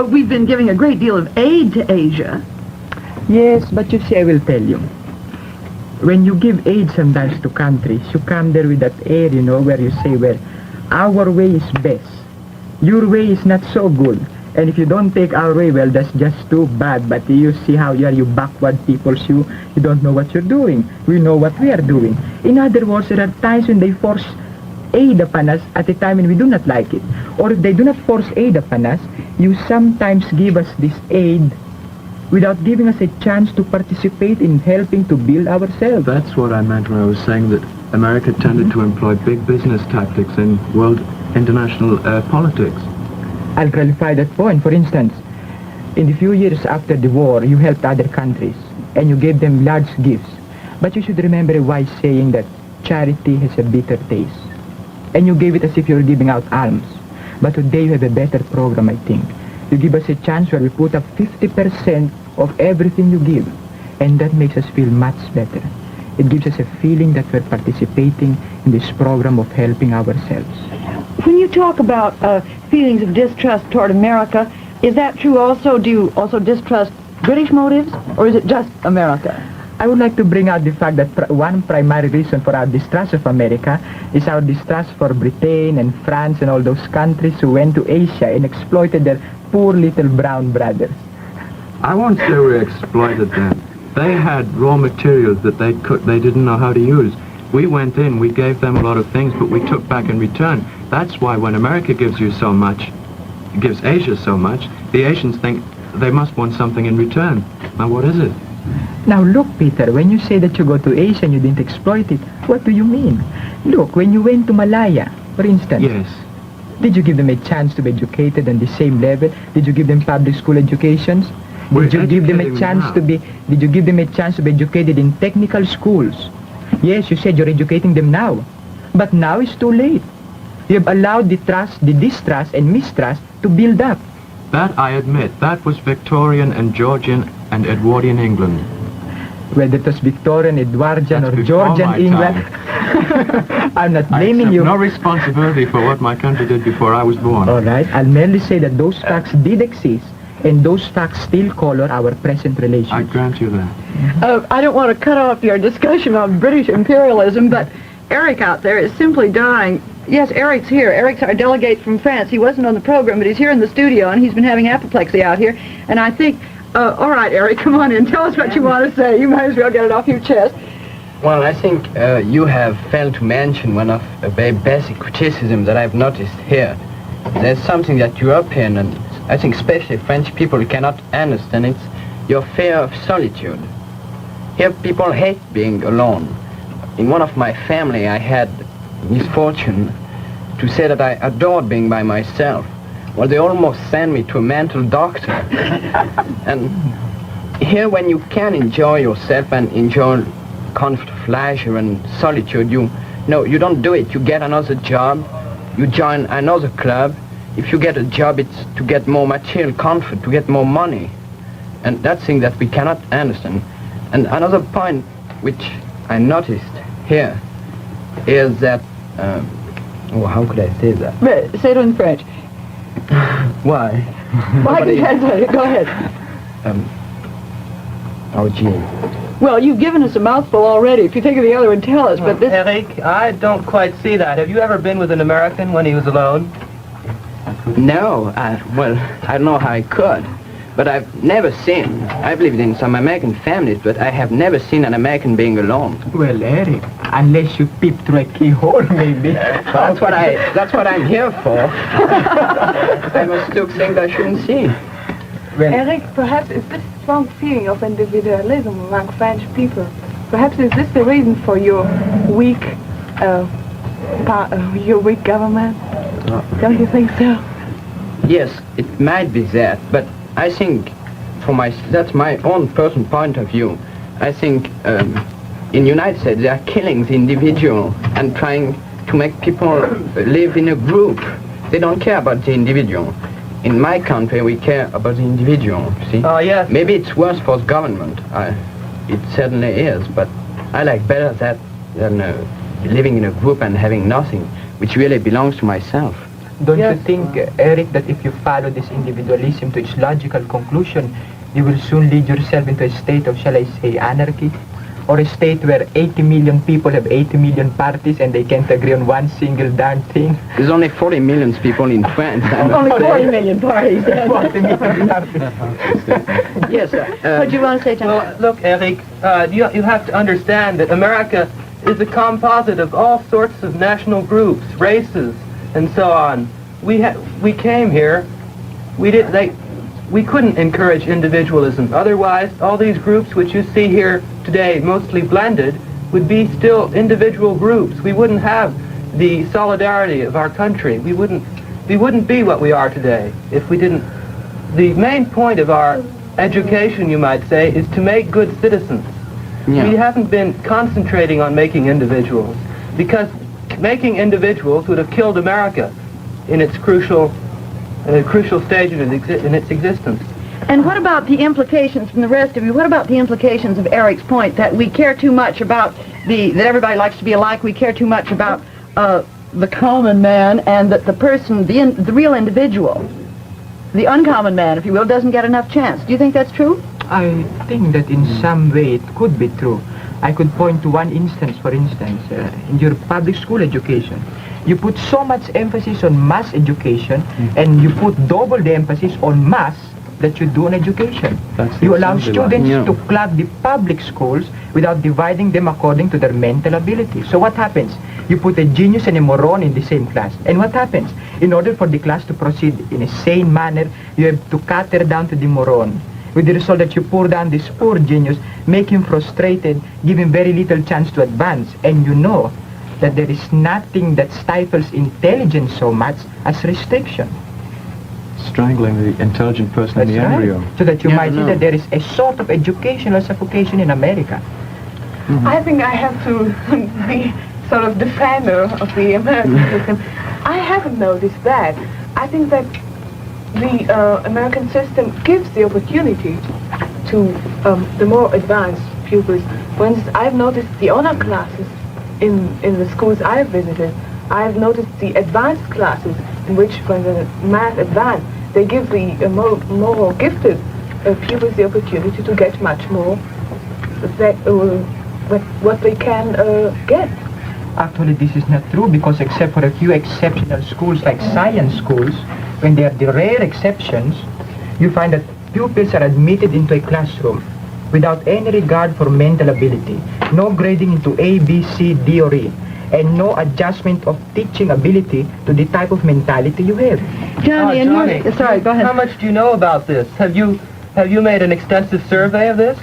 we've been giving a great deal of aid to Asia. Yes, but you see, I will tell you. When you give aid sometimes to countries, you come there with that air, you know, where you say, well, our way is best. Your way is not so good. And if you don't take our way, well, that's just too bad. But you see how you backward people, you don't know what you're doing. We know what we are doing. In other words, there are times when they force aid upon us at a time when we do not like it. Or if they do not force aid upon us, you sometimes give us this aid without giving us a chance to participate in helping to build ourselves. That's what I meant when I was saying that America tended to employ big business tactics in world international politics. I'll clarify that point. For instance, in the few years after the war, you helped other countries and you gave them large gifts. But you should remember a wise saying that charity has a bitter taste. And you gave it as if you were giving out alms. But today you have a better program, I think. You give us a chance where we put up 50% of everything you give. And that makes us feel much better. It gives us a feeling that we're participating in this program of helping ourselves. When you talk about feelings of distrust toward America, is that true also? Do you also distrust British motives, or is it just America? I would like to bring out the fact that one primary reason for our distrust of America is our distrust for Britain and France and all those countries who went to Asia and exploited their poor little brown brothers. I won't say we exploited them. They had raw materials that they didn't know how to use. We went in, we gave them a lot of things, but we took back in return. That's why when America gives you so much, gives Asia so much, the Asians think they must want something in return. Now what is it? Now look, Peter, when you say that you go to Asia and you didn't exploit it, what do you mean? Look, when you went to Malaya, for instance. Yes. Did you give them a chance to be educated on the same level? Did you give them public school educations? Did you give them a chance to be educated in technical schools? Yes, you said you're educating them now. But now it's too late. You have allowed the distrust and mistrust to build up. That I admit, that was Victorian and Georgian and Edwardian England. Whether it was Victorian, Edwardian, That's or before Georgian my England, I'm not blaming I you. accept no responsibility for what my country did before I was born. All right, I'll merely say that those facts did exist, and those facts still color our present relations. I grant you that. I don't want to cut off your discussion on British imperialism, but Eric out there is simply dying. Yes, Eric's here. Eric's our delegate from France. He wasn't on the program, but he's here in the studio, and he's been having apoplexy out here. And I think, all right, Eric, come on in. Tell us what you want to say. You might as well get it off your chest. Well, I think you have failed to mention one of the very basic criticisms that I've noticed here. There's something that European and I think especially French people cannot understand. It's your fear of solitude. Here people hate being alone. In one of my family I had misfortune to say that I adored being by myself. Well, they almost sent me to a mental doctor. And here when you can enjoy yourself and enjoy comfort of leisure and solitude, you don't do it. You get another job, you join another club. If you get a job, it's to get more material comfort, to get more money. And that's thing that we cannot understand. And another point which I noticed here is that, how could I say that? Say it in French. Why? Well, I can translate it. Go ahead. Oh, gee. Well, you've given us a mouthful already. If you think of the other one, tell us. But this... Eric, I don't quite see that. Have you ever been with an American when he was alone? No, well, I don't know how I could. But I've never seen, I've lived in some American families, but I have never seen an American being alone. Well, Eric, unless you peep through a keyhole, maybe. That's what I'm here for. I must look things I shouldn't see. Well, Eric, perhaps is this strong feeling of individualism among French people, perhaps is this the reason for your weak government? Don't you think so? Yes, it might be that, but I think, that's my own personal point of view. I think in the United States they are killing the individual and trying to make people live in a group. They don't care about the individual. in my country we care about the individual, see? Oh, yes. Maybe it's worse for the government. It certainly is, but I like better that than living in a group and having nothing, which really belongs to myself. Don't you think, Eric, that if you follow this individualism to its logical conclusion, you will soon lead yourself into a state of, shall I say, anarchy? Or a state where 80 million people have 80 million parties and they can't agree on one single darn thing? There's only 40 million people in France. Only 40 million parties. 40 million parties. Yes, sir. What do you want to say, John? Well, look, Eric, you have to understand that America is a composite of all sorts of national groups, races, and so on. We came here. We couldn't encourage individualism. Otherwise, all these groups which you see here today, mostly blended, would be still individual groups. We wouldn't have the solidarity of our country. We wouldn't be what we are today if we didn't. The main point of our education, you might say, is to make good citizens. Yeah. We haven't been concentrating on making individuals, because making individuals would have killed America in its crucial stage in its existence. And what about the implications from the rest of you? What about the implications of Eric's point that we care too much about that everybody likes to be alike, we care too much about the common man, and that the person, the real individual, the uncommon man, if you will, doesn't get enough chance. Do you think that's true? I think that in some way it could be true. I could point to one instance, for instance, in your public school education. You put so much emphasis on mass education, and you put double the emphasis on mass that you do on education. You allow students to clog the public schools without dividing them according to their mental ability. So what happens? You put a genius and a moron in the same class. And what happens? In order for the class to proceed in a sane manner, you have to cater down to the moron, with the result that you pour down this poor genius, make him frustrated, give him very little chance to advance. And you know that there is nothing that stifles intelligence so much as restriction. Strangling the intelligent person in the embryo. So that you might see that there is a sort of educational suffocation in America. Mm-hmm. I think I have to be sort of defender of the American system. I haven't noticed that. I think that the American system gives the opportunity to the more advanced pupils. For instance, I've noticed the honor classes in the schools I've visited. I've noticed the advanced classes in which, for the math advanced, they give the more gifted pupils the opportunity to get much more that what they can get. Actually, this is not true, because except for a few exceptional schools like science schools, when they are the rare exceptions, you find that pupils are admitted into a classroom without any regard for mental ability, no grading into A, B, C, D, or E, and no adjustment of teaching ability to the type of mentality you have. Johnny, Johnny, sorry, go ahead. How much do you know about this? Have you made an extensive survey of this?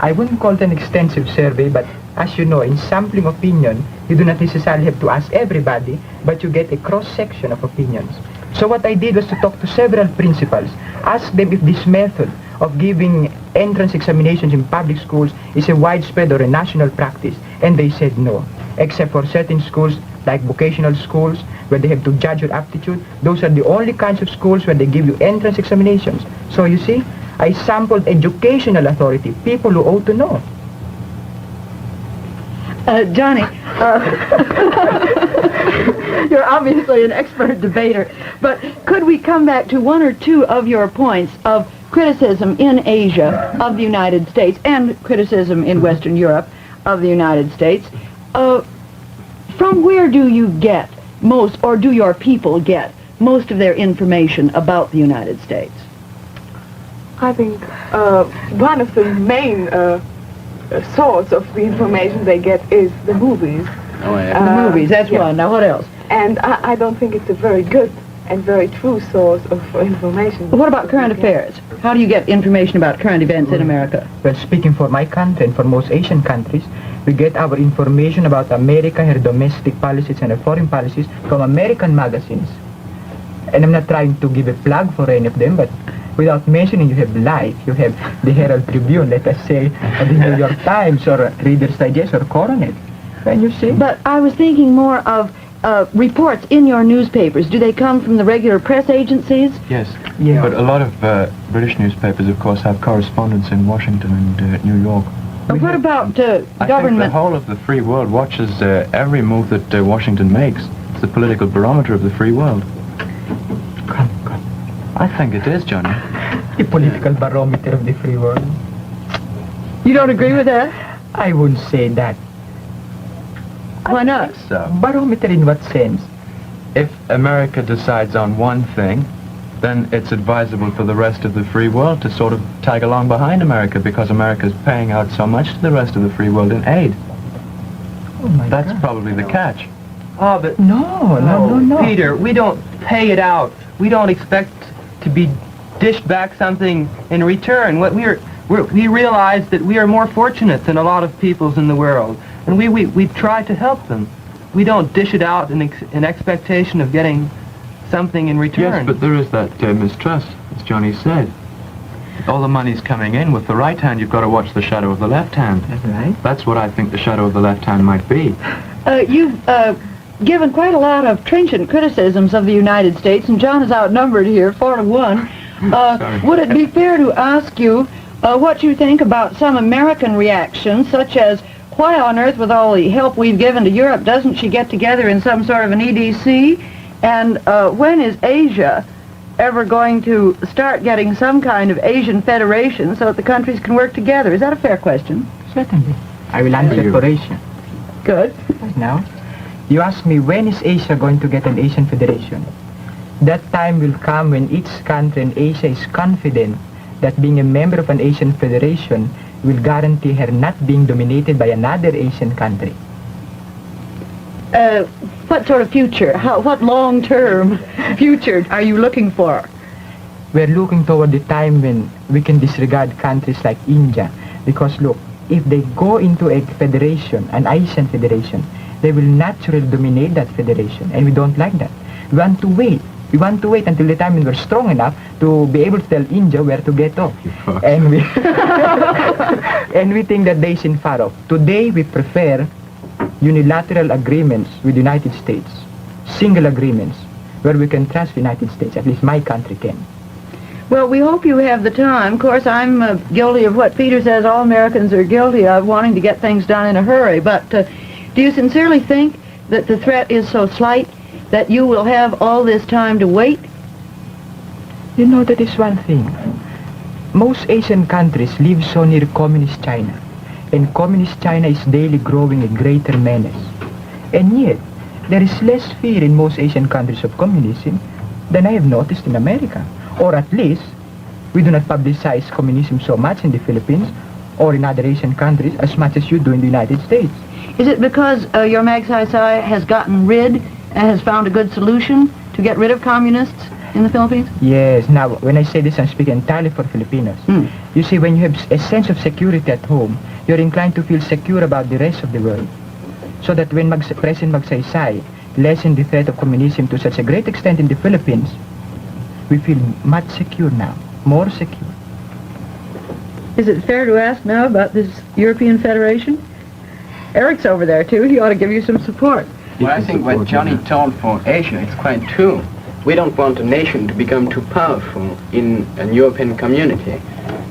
I wouldn't call it an extensive survey, but as you know, in sampling opinion, you do not necessarily have to ask everybody, but you get a cross-section of opinions. So what I did was to talk to several principals, ask them if this method of giving entrance examinations in public schools is a widespread or a national practice, and they said no, except for certain schools like vocational schools where they have to judge your aptitude. Those are the only kinds of schools where they give you entrance examinations. So you see, I sampled educational authority, people who ought to know. Johnny, you're obviously an expert debater, but could we come back to one or two of your points of criticism in Asia of the United States and criticism in Western Europe of the United States? From where do you get most, or do your people get most of their information about the United States? I think one of the main source of the information they get is the movies. Oh, yeah. The movies, that's one. Now what else? And I don't think it's a very good and very true source of information. What about current affairs? How do you get information about current events in America? Well, speaking for my country and for most Asian countries, we get our information about America, her domestic policies and her foreign policies from American magazines. And I'm not trying to give a plug for any of them, but without mentioning, you have Life, you have the Herald Tribune, let us say, or the New York Times, or Reader's Digest, or Coronet. Can you see? But I was thinking more of reports in your newspapers, do they come from the regular press agencies? Yes. Yeah. But a lot of British newspapers, of course, have correspondents in Washington and New York. What about I think the government? whole of the free world watches every move that Washington makes. It's the political barometer of the free world. Come. I think it is, Johnny. The political barometer of the free world. You don't agree with that? I wouldn't say that. Why not? So, Barometer in what sense? if America decides on one thing, then it's advisable for the rest of the free world to sort of tag along behind America, because America's paying out so much to the rest of the free world in aid. Oh my That's God. probably the catch. Oh, but No. Peter, we don't pay it out. We don't expect to be dished back something in return. What we realize that we are more fortunate than a lot of peoples in the world, and we try to help them. We don't dish it out in expectation of getting something in return. Yes, but there is that mistrust, as Johnny said. All the money's coming in with the right hand, you've got to watch the shadow of the left hand. That's right. That's what I think the shadow of the left hand might be. You've given quite a lot of trenchant criticisms of the United States, and John is outnumbered here, 4-1. Sorry. Would it be fair to ask you what you think about some American reactions, such as, why on earth, with all the help we've given to Europe, doesn't she get together in some sort of an EDC? And when is Asia ever going to start getting some kind of Asian federation so that the countries can work together? Is that a fair question? Certainly. I will answer you. for Asia. Good. Right now, you ask me, when is Asia going to get an Asian federation? That time will come when each country in Asia is confident that being a member of an Asian federation will guarantee her not being dominated by another Asian country. What sort of future? What long-term future are you looking for? We're looking toward the time when we can disregard countries like India, because look, if they go into a federation, an Asian federation, they will naturally dominate that federation, and we don't like that. We want to wait. We want to wait until the time when we're strong enough to be able to tell India where to get off. And we and we think that days in far off. Today we prefer unilateral agreements with the United States, single agreements, where we can trust the United States, at least my country can. Well, we hope you have the time. Of course, I'm guilty of what Peter says all Americans are guilty of, wanting to get things done in a hurry. But do you sincerely think that the threat is so slight that you will have all this time to wait? You know, that is one thing. Most Asian countries live so near communist China, and communist China is daily growing a greater menace. And yet, there is less fear in most Asian countries of communism than I have noticed in America. Or at least, we do not publicize communism so much in the Philippines or in other Asian countries as much as you do in the United States. Is it because your Magsaysay has gotten rid and has found a good solution to get rid of communists in the Philippines? Yes. Now, when I say this, I'm speaking entirely for Filipinos. You see, when you have a sense of security at home, you're inclined to feel secure about the rest of the world. So that when President Magsaysay lessened the threat of communism to such a great extent in the Philippines, we feel much secure now, more secure. Is it fair to ask now about this European Federation? Eric's over there, too. He ought to give you some support. Well, I think what Johnny told for Asia is quite true. We don't want a nation to become too powerful in a European community.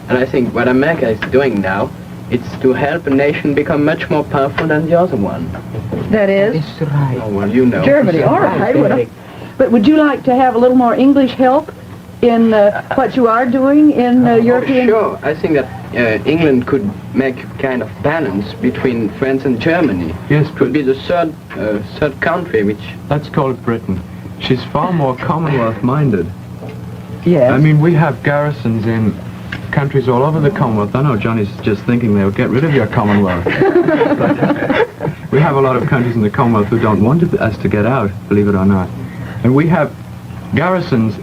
And I think what America is doing now, it's to help a nation become much more powerful than the other one. That is? It's right. Oh, well, you know. Germany, all right. Eric. But would you like to have a little more English help in what you are doing in European... Sure. I think that England could make a kind of balance between France and Germany. Yes, Could be the third country which... Let's call it Britain. She's far more Commonwealth-minded. Yes. I mean, we have garrisons in countries all over the Commonwealth. I know Johnny's just thinking they'll get rid of your Commonwealth. But we have a lot of countries in the Commonwealth who don't want us to get out, believe it or not. And we have garrisons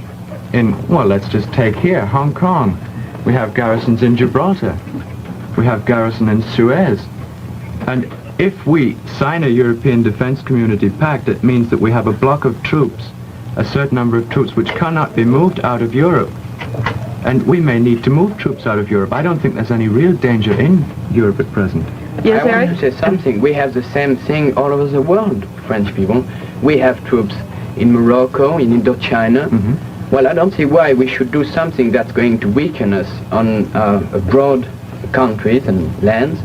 in, well, let's just take here, Hong Kong. We have garrisons in Gibraltar. We have garrison in Suez. And if we sign a European Defence Community Pact, it means that we have a block of troops, a certain number of troops which cannot be moved out of Europe. And we may need to move troops out of Europe. I don't think there's any real danger in Europe at present. Yes, I Eric? want to say something. We have the same thing all over the world, French people. we have troops in Morocco, in Indochina. Well, I don't see why we should do something that's going to weaken us on broad countries and lands.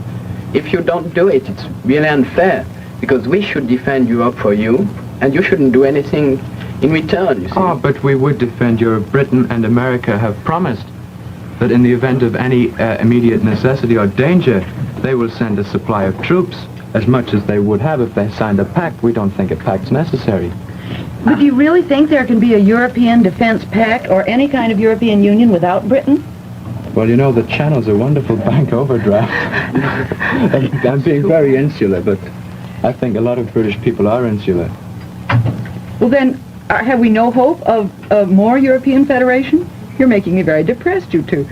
If you don't do it, it's really unfair, because we should defend Europe for you, and you shouldn't do anything in return, you see. Oh, but we would defend Europe. Britain and America have promised that in the event of any immediate necessity or danger, they will send a supply of troops, as much as they would have if they signed a pact. We don't think a pact's necessary. But do you really think there can be a European defense pact or any kind of European Union without Britain? Well, you know, the Channel's a wonderful bank overdraft. I'm being very insular, but I think a lot of British people are insular. Well then, have we no hope of more European federation? You're making me very depressed, you two.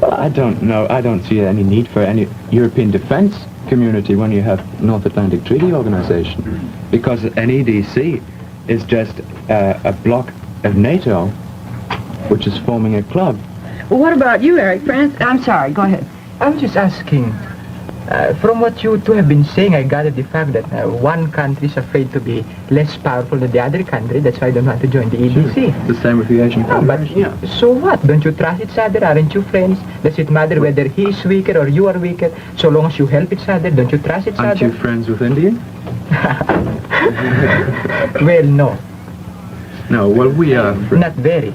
Well, I don't know. I don't see any need for any European defense community when you have North Atlantic Treaty Organization, because an EDC is just a block of NATO, which is forming a club. Well, what about you, Eric? I'm sorry, go ahead. I was just asking, from what you two have been saying, I gathered the fact that one country is afraid to be less powerful than the other country. That's why I don't want to join the EDC. Sure. The same with the Asian countries. But so what? Don't you trust each other? Aren't you friends? Does it matter whether he is weaker or you are weaker? So long as you help each other, don't you trust each other? Aren't you friends with India? Well, no. No, well, we are friends. Not very.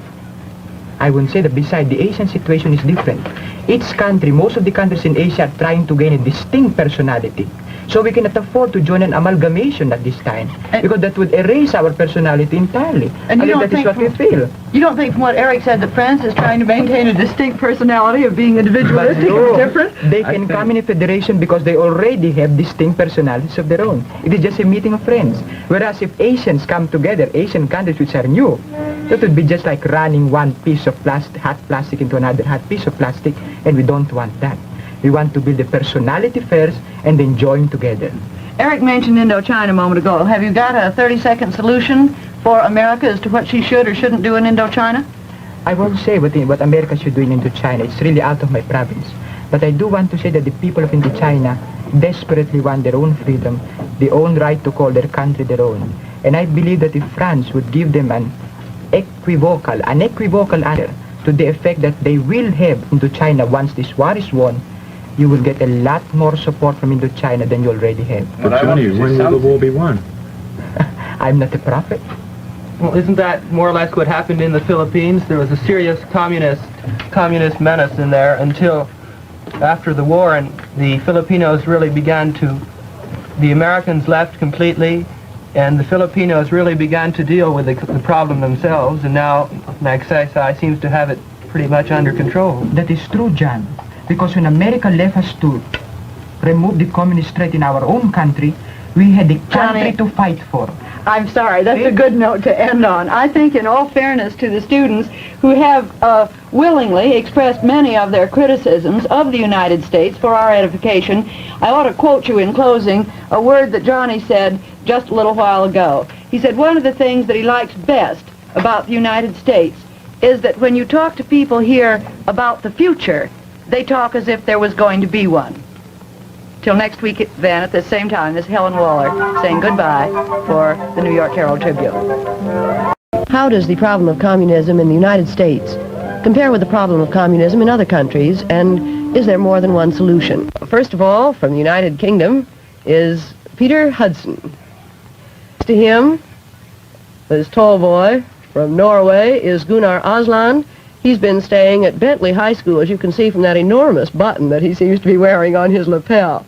I wouldn't say that. Beside, the Asian situation is different. Each country, most of the countries in Asia are trying to gain a distinct personality. So we cannot afford to join an amalgamation at this time, because that would erase our personality entirely. And you don't that is what we feel. You don't think, from what Eric said, that France is trying to maintain a distinct personality of being individualistic and different? They can come in a federation because they already have distinct personalities of their own. It is just a meeting of friends. Whereas if Asians come together, Asian countries which are new, that would be just like running one piece of hot plastic into another hot piece of plastic, and we don't want that. We want to build a personality first and then join together. Eric mentioned Indochina a moment ago. Have you got a 30-second solution for America as to what she should or shouldn't do in Indochina? I won't say what America should do in Indochina. It's really out of my province. But I do want to say that the people of Indochina desperately want their own freedom, their own right to call their country their own. And I believe that if France would give them an equivocal answer to the effect that they will have Indochina once this war is won, you will get a lot more support from Indochina than you already have. But Johnny, when will the war be won? I'm not a prophet. Well, isn't that more or less what happened in the Philippines? There was a serious communist menace in there until after the war, and the Filipinos really began to, the Americans left completely, and the Filipinos really began to deal with the problem themselves, and now Magsaysay seems to have it pretty much under control. That is true, John. Because when America left us to remove the communist threat in our own country, we had the country to fight for. I'm sorry, that's a good note to end on. I think, in all fairness to the students who have willingly expressed many of their criticisms of the United States for our edification, I ought to quote you in closing a word that Johnny said just a little while ago. He said one of the things that he likes best about the United States is that when you talk to people here about the future, they talk as if there was going to be one. Till next week then, at the same time, this is Helen Waller saying goodbye for the New York Herald Tribune. How does the problem of communism in the United States compare with the problem of communism in other countries, and is there more than one solution? First of all, from the United Kingdom is Peter Hudson. Next to him, this tall boy from Norway, is Gunnar Aslan. He's been staying at Bentley High School, as you can see from that enormous button that he seems to be wearing on his lapel.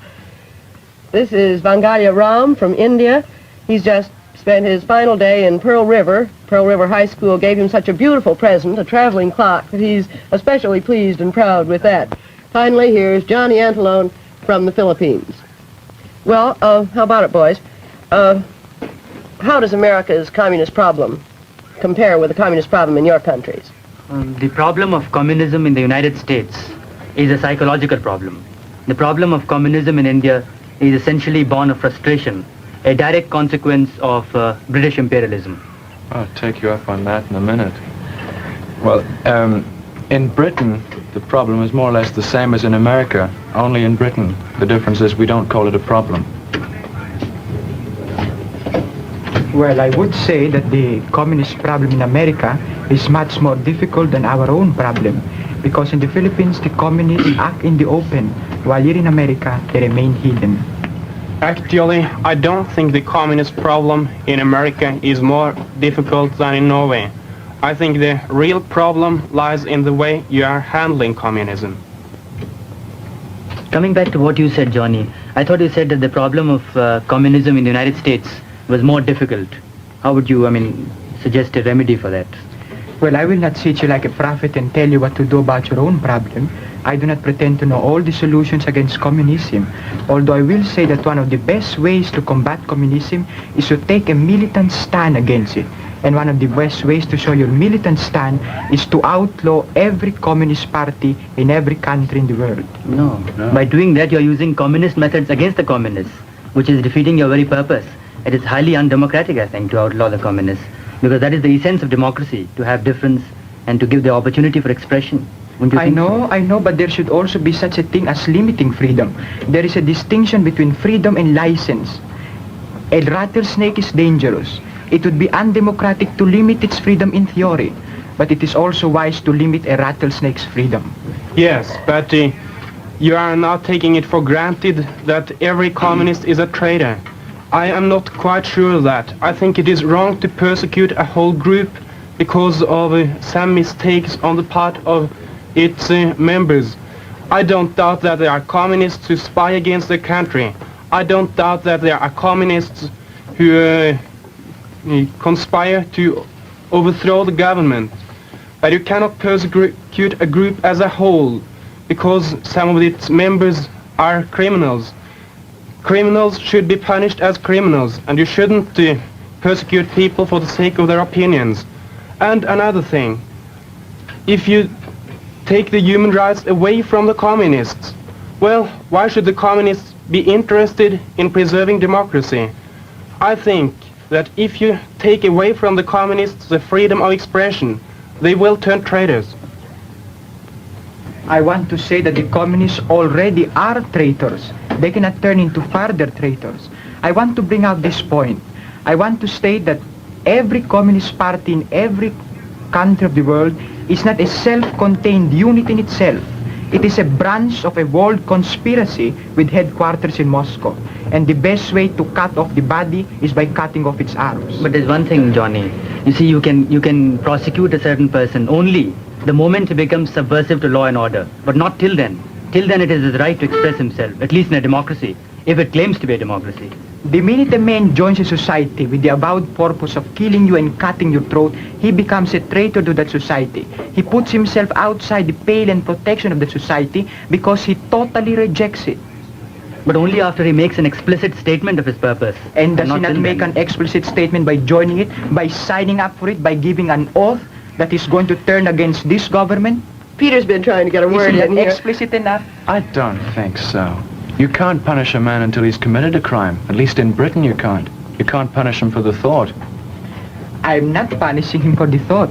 This is Vangalya Ram from India. He's just spent his final day in Pearl River. Pearl River High School gave him such a beautiful present, a traveling clock, that he's especially pleased and proud with that. Finally, here's Johnny Antillon from the Philippines. Well, how about it, boys? How does America's communist problem compare with the communist problem in your countries? The problem of communism in the United States is a psychological problem. The problem of communism in India is essentially born of frustration, a direct consequence of British imperialism. I'll take you up on that in a minute. Well, in Britain, the problem is more or less the same as in America. Only in Britain, the difference is we don't call it a problem. Well, I would say that the communist problem in America is much more difficult than our own problem. Because in the Philippines, the communists act in the open, while here in America, they remain hidden. Actually, I don't think the communist problem in America is more difficult than in Norway. I think the real problem lies in the way you are handling communism. Coming back to what you said, Johnny, I thought you said that the problem of communism in the United States was more difficult. How would you, suggest a remedy for that? Well, I will not sit you like a prophet and tell you what to do about your own problem. I do not pretend to know all the solutions against communism, although I will say that one of the best ways to combat communism is to take a militant stand against it. And one of the best ways to show your militant stand is to outlaw every communist party in every country in the world. No. By doing that, you're using communist methods against the communists, which is defeating your very purpose. It is highly undemocratic, I think, to outlaw the communists, because that is the essence of democracy, to have difference and to give the opportunity for expression. I know, but there should also be such a thing as limiting freedom. There is a distinction between freedom and license. A rattlesnake is dangerous. It would be undemocratic to limit its freedom in theory, but it is also wise to limit a rattlesnake's freedom. Yes, but you are not taking it for granted that every communist is a traitor. I am not quite sure of that. I think it is wrong to persecute a whole group because of some mistakes on the part of its members. I don't doubt that there are communists who spy against the country. I don't doubt that there are communists who conspire to overthrow the government. But you cannot persecute a group as a whole because some of its members are criminals. Criminals should be punished as criminals, and you shouldn't persecute people for the sake of their opinions. And another thing, if you take the human rights away from the communists, well, why should the communists be interested in preserving democracy? I think that if you take away from the communists the freedom of expression, they will turn traitors. I want to say that the communists already are traitors. They cannot turn into further traitors. I want to bring out this point. I want to state that every communist party in every country of the world is not a self-contained unit in itself. It is a branch of a world conspiracy with headquarters in Moscow. And the best way to cut off the body is by cutting off its arms. But there's one thing, Johnny. You see, you can prosecute a certain person only the moment he becomes subversive to law and order, but not till then. Till then it is his right to express himself, at least in a democracy, if it claims to be a democracy. The minute a man joins a society with the avowed purpose of killing you and cutting your throat, he becomes a traitor to that society. He puts himself outside the pale and protection of the society because he totally rejects it. But only after he makes an explicit statement of his purpose. And does he not make an explicit statement by joining it, by signing up for it, by giving an oath that he's going to turn against this government? Peter's been trying to get a word in here. Explicit enough? I don't think so. You can't punish a man until he's committed a crime. At least in Britain you can't. You can't punish him for the thought. I'm not punishing him for the thought.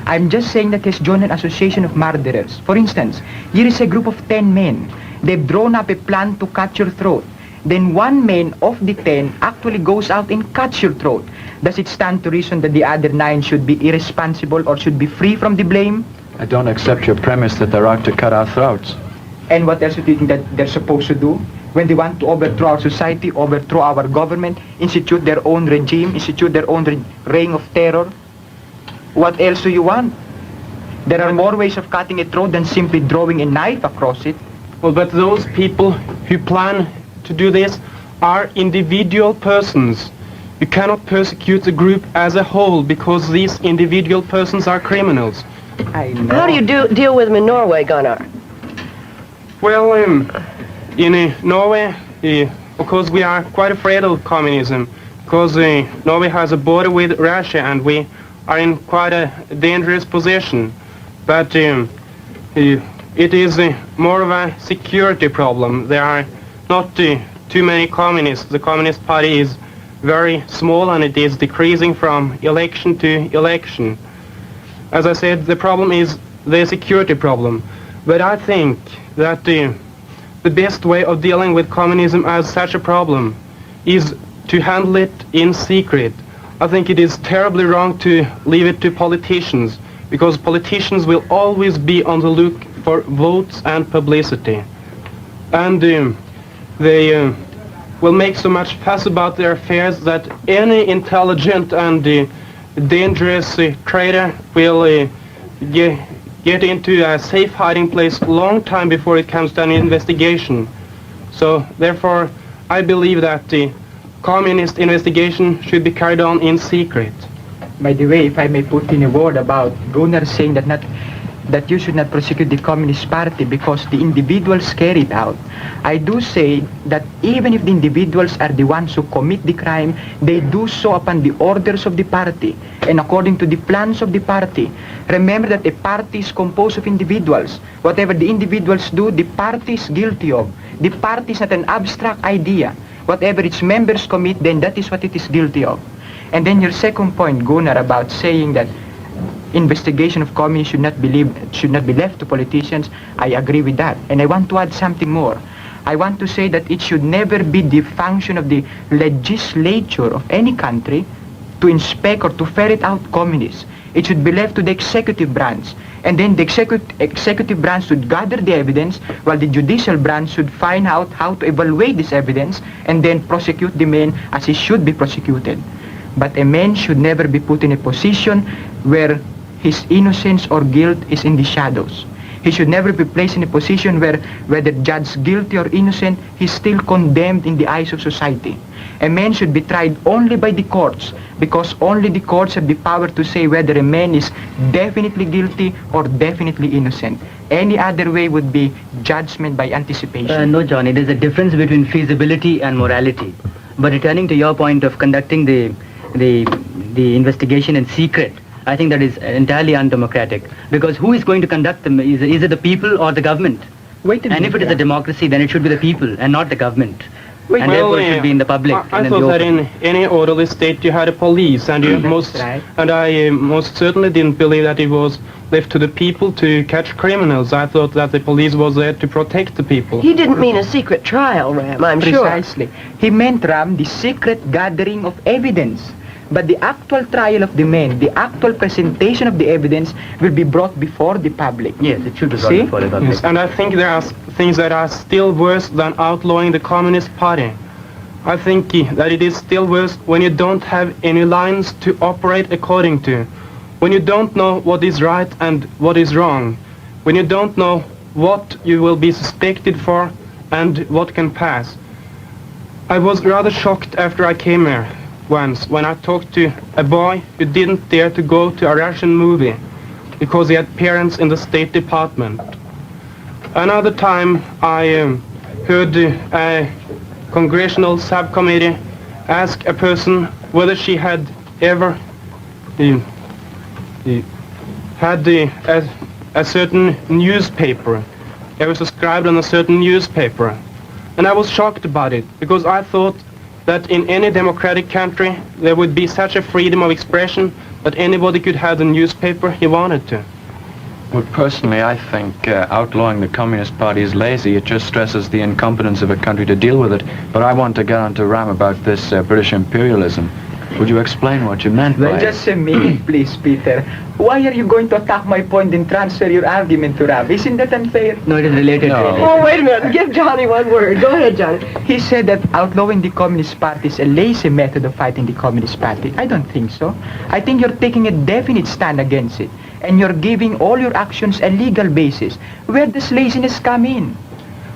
I'm just saying that he's joined an association of murderers. For instance, here is a group of 10 men. They've drawn up a plan to cut your throat. Then one man of the 10 actually goes out and cuts your throat. Does it stand to reason that the other 9 should be irresponsible or should be free from the blame? I don't accept your premise that they're out to cut our throats. And what else do you think that they're supposed to do? When they want to overthrow our society, overthrow our government, institute their own regime, institute their own reign of terror? What else do you want? There are more ways of cutting a throat than simply drawing a knife across it. Well, but those people who plan to do this are individual persons. You cannot persecute the group as a whole because these individual persons are criminals. I know. How do you deal with them in Norway, Gunnar? Well, in Norway, of course, we are quite afraid of communism because Norway has a border with Russia and we are in quite a dangerous position. But it is more of a security problem. There are not too many communists. The Communist Party is very small and it is decreasing from election to election. As I said, the problem is the security problem. But I think that the best way of dealing with communism as such a problem is to handle it in secret. I think it is terribly wrong to leave it to politicians, because politicians will always be on the look for votes and publicity. And they will make so much fuss about their affairs that any intelligent and dangerous traitor will get into a safe hiding place long time before it comes to an investigation. So therefore I believe that the communist investigation should be carried on in secret. By the way, if I may put in a word about Gunnar saying that you should not prosecute the Communist Party because the individuals carry it out. I do say that even if the individuals are the ones who commit the crime, they do so upon the orders of the party and according to the plans of the party. Remember that a party is composed of individuals. Whatever the individuals do, the party is guilty of. The party is not an abstract idea. Whatever its members commit, then that is what it is guilty of. And then your second point, Gunnar, about saying that investigation of communists should not be left to politicians, I agree with that. And I want to add something more. I want to say that it should never be the function of the legislature of any country to inspect or to ferret out communists. It should be left to the executive branch. And then the executive branch should gather the evidence, while the judicial branch should find out how to evaluate this evidence and then prosecute the man as he should be prosecuted. But a man should never be put in a position where his innocence or guilt is in the shadows. He should never be placed in a position where, whether judged guilty or innocent, he's still condemned in the eyes of society. A man should be tried only by the courts, because only the courts have the power to say whether a man is definitely guilty or definitely innocent. Any other way would be judgment by anticipation. No, Johnny, there's a difference between feasibility and morality. But returning to your point of conducting the investigation in secret, I think that is entirely undemocratic. Because who is going to conduct them? Is it the people or the government? Wait a minute. And if it is a democracy, then it should be the people and not the government. And therefore it should be in the public. I thought that in any orderly state you had a police, and I most certainly didn't believe that it was left to the people to catch criminals. I thought that the police was there to protect the people. He didn't mean a secret trial, Ram, I'm sure. Precisely. He meant, Ram, the secret gathering of evidence. But the actual trial of the man, the actual presentation of the evidence will be brought before the public. Yes, it should be brought before the public. Yes, and I think there are things that are still worse than outlawing the Communist Party. I think that it is still worse when you don't have any lines to operate according to, when you don't know what is right and what is wrong, when you don't know what you will be suspected for and what can pass. I was rather shocked after I came here once when I talked to a boy who didn't dare to go to a Russian movie because he had parents in the State Department. Another time I heard a congressional subcommittee ask a person whether she had ever had a certain newspaper, ever subscribed on a certain newspaper. And I was shocked about it, because I thought that in any democratic country there would be such a freedom of expression that anybody could have the newspaper he wanted to. Well, personally, I think outlawing the Communist Party is lazy. It just stresses the incompetence of a country to deal with it. But I want to get on to Ram about this British imperialism. Would you explain what you meant by it? Just a minute, please, Peter. Why are you going to attack my point and transfer your argument to Ram? Isn't that unfair? No, it is related. No. Oh, wait a minute. Give Johnny one word. Go ahead, Johnny. He said that outlawing the Communist Party is a lazy method of fighting the Communist Party. I don't think so. I think you're taking a definite stand against it. And you're giving all your actions a legal basis. Where does laziness come in?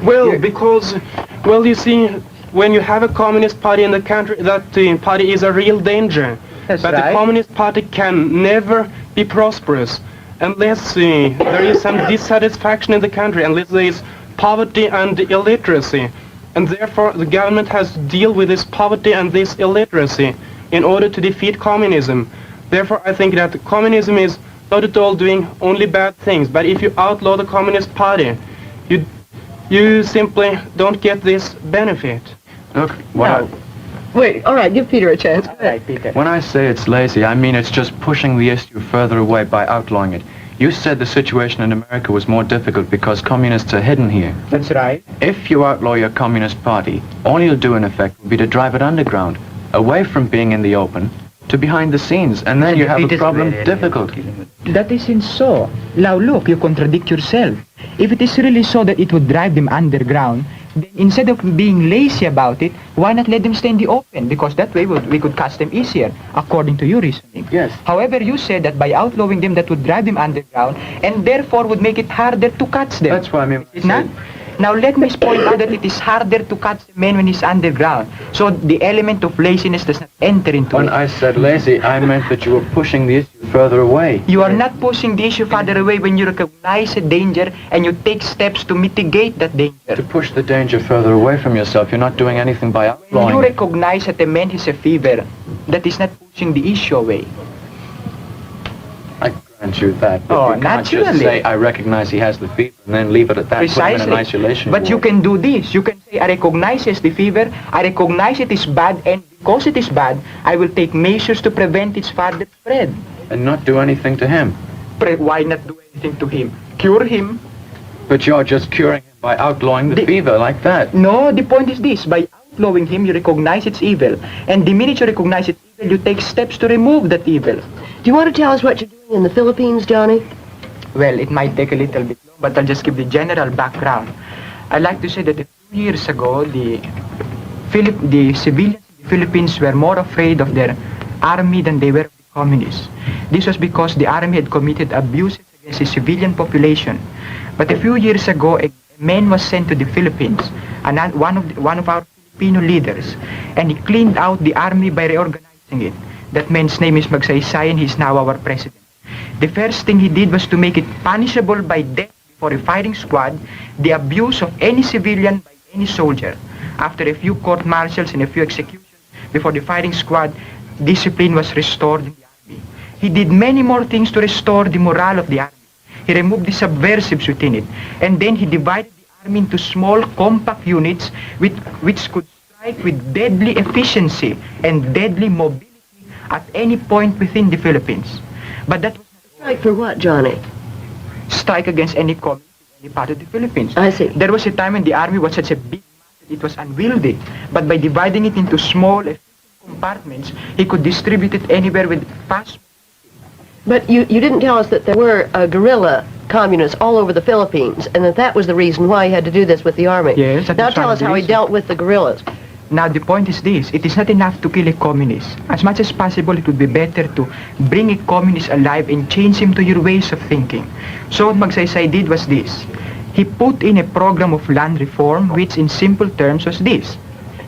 Well, because, well, you see, when you have a Communist Party in the country, that party is a real danger. That's but right. the Communist Party can never be prosperous unless there is some dissatisfaction in the country, unless there is poverty and illiteracy. And therefore the government has to deal with this poverty and this illiteracy in order to defeat communism. Therefore I think that communism is not at all doing only bad things, but if you outlaw the Communist Party, you simply don't get this benefit. Look, Wait, all right, give Peter a chance. All right, Peter. When I say it's lazy, I mean it's just pushing the issue further away by outlawing it. You said the situation in America was more difficult because communists are hidden here. That's right. If you outlaw your Communist Party, all you'll do in effect will be to drive it underground, away from being in the open, to behind the scenes, and then you have a problem difficult. That isn't so. Now look, you contradict yourself. If it is really so that it would drive them underground, then instead of being lazy about it, why not let them stay in the open? Because that way we could catch them easier, according to your reasoning. Yes. However, you said that by outlawing them, that would drive them underground, and therefore would make it harder to catch them. That's what I mean. Is it not? Now let me point out that it is harder to catch the man when he's underground. So the element of laziness does not enter into When it. I said lazy, I meant that you were pushing the issue further away. You are not pushing the issue further away when you recognize a danger and you take steps to mitigate that danger. To push the danger further away from yourself, you're not doing anything by When outlawing. you recognize that a man has a fever, that is not pushing the issue away. I grant you that. But Oh, you can't just naturally. say, I recognize he has the fever, and then leave it at that, put him in Precisely. an isolation But you ward. can do this. You can say, I recognize he has the fever, I recognize it is bad, and because it is bad, I will take measures to prevent its further spread. And not do anything to him. Why not do anything to him? Cure him. But you're just curing him by outlawing the fever like that. No, the point is this. By outlawing him, you recognize its evil. And the minute you recognize its evil, you take steps to remove that evil. Do you want to tell us what you're doing in the Philippines, Johnny? Well, it might take a little bit long, but I'll just give the general background. I'd like to say that a few years ago, the civilians in the Philippines were more afraid of their army than they were of the communists. This was because the army had committed abuses against the civilian population. But a few years ago, a man was sent to the Philippines, and one of our Filipino leaders, and he cleaned out the army by reorganizing it. That man's name is Magsaysay, and he's now our president. The first thing he did was to make it punishable by death for a firing squad, the abuse of any civilian by any soldier. After a few court-martials and a few executions before the firing squad, discipline was restored in the army. He did many more things to restore the morale of the army. He removed the subversives within it, and then he divided the army into small, compact units which could strike with deadly efficiency and deadly mobility at any point within the Philippines. But that was Strike for what, Johnny? strike against any communist in any part of the Philippines. I see. There was a time when the army was such a big mass that it was unwieldy. But by dividing it into small, efficient compartments, he could distribute it anywhere with fast. But you didn't tell us that there were guerrilla communists all over the Philippines, and that was the reason why he had to do this with the army. Yes, that Now was tell one us of the how he reasons. dealt with the guerrillas. Now the point is this, it is not enough to kill a communist. As much as possible, it would be better to bring a communist alive and change him to your ways of thinking. So what Magsaysay did was this. He put in a program of land reform, which in simple terms was this.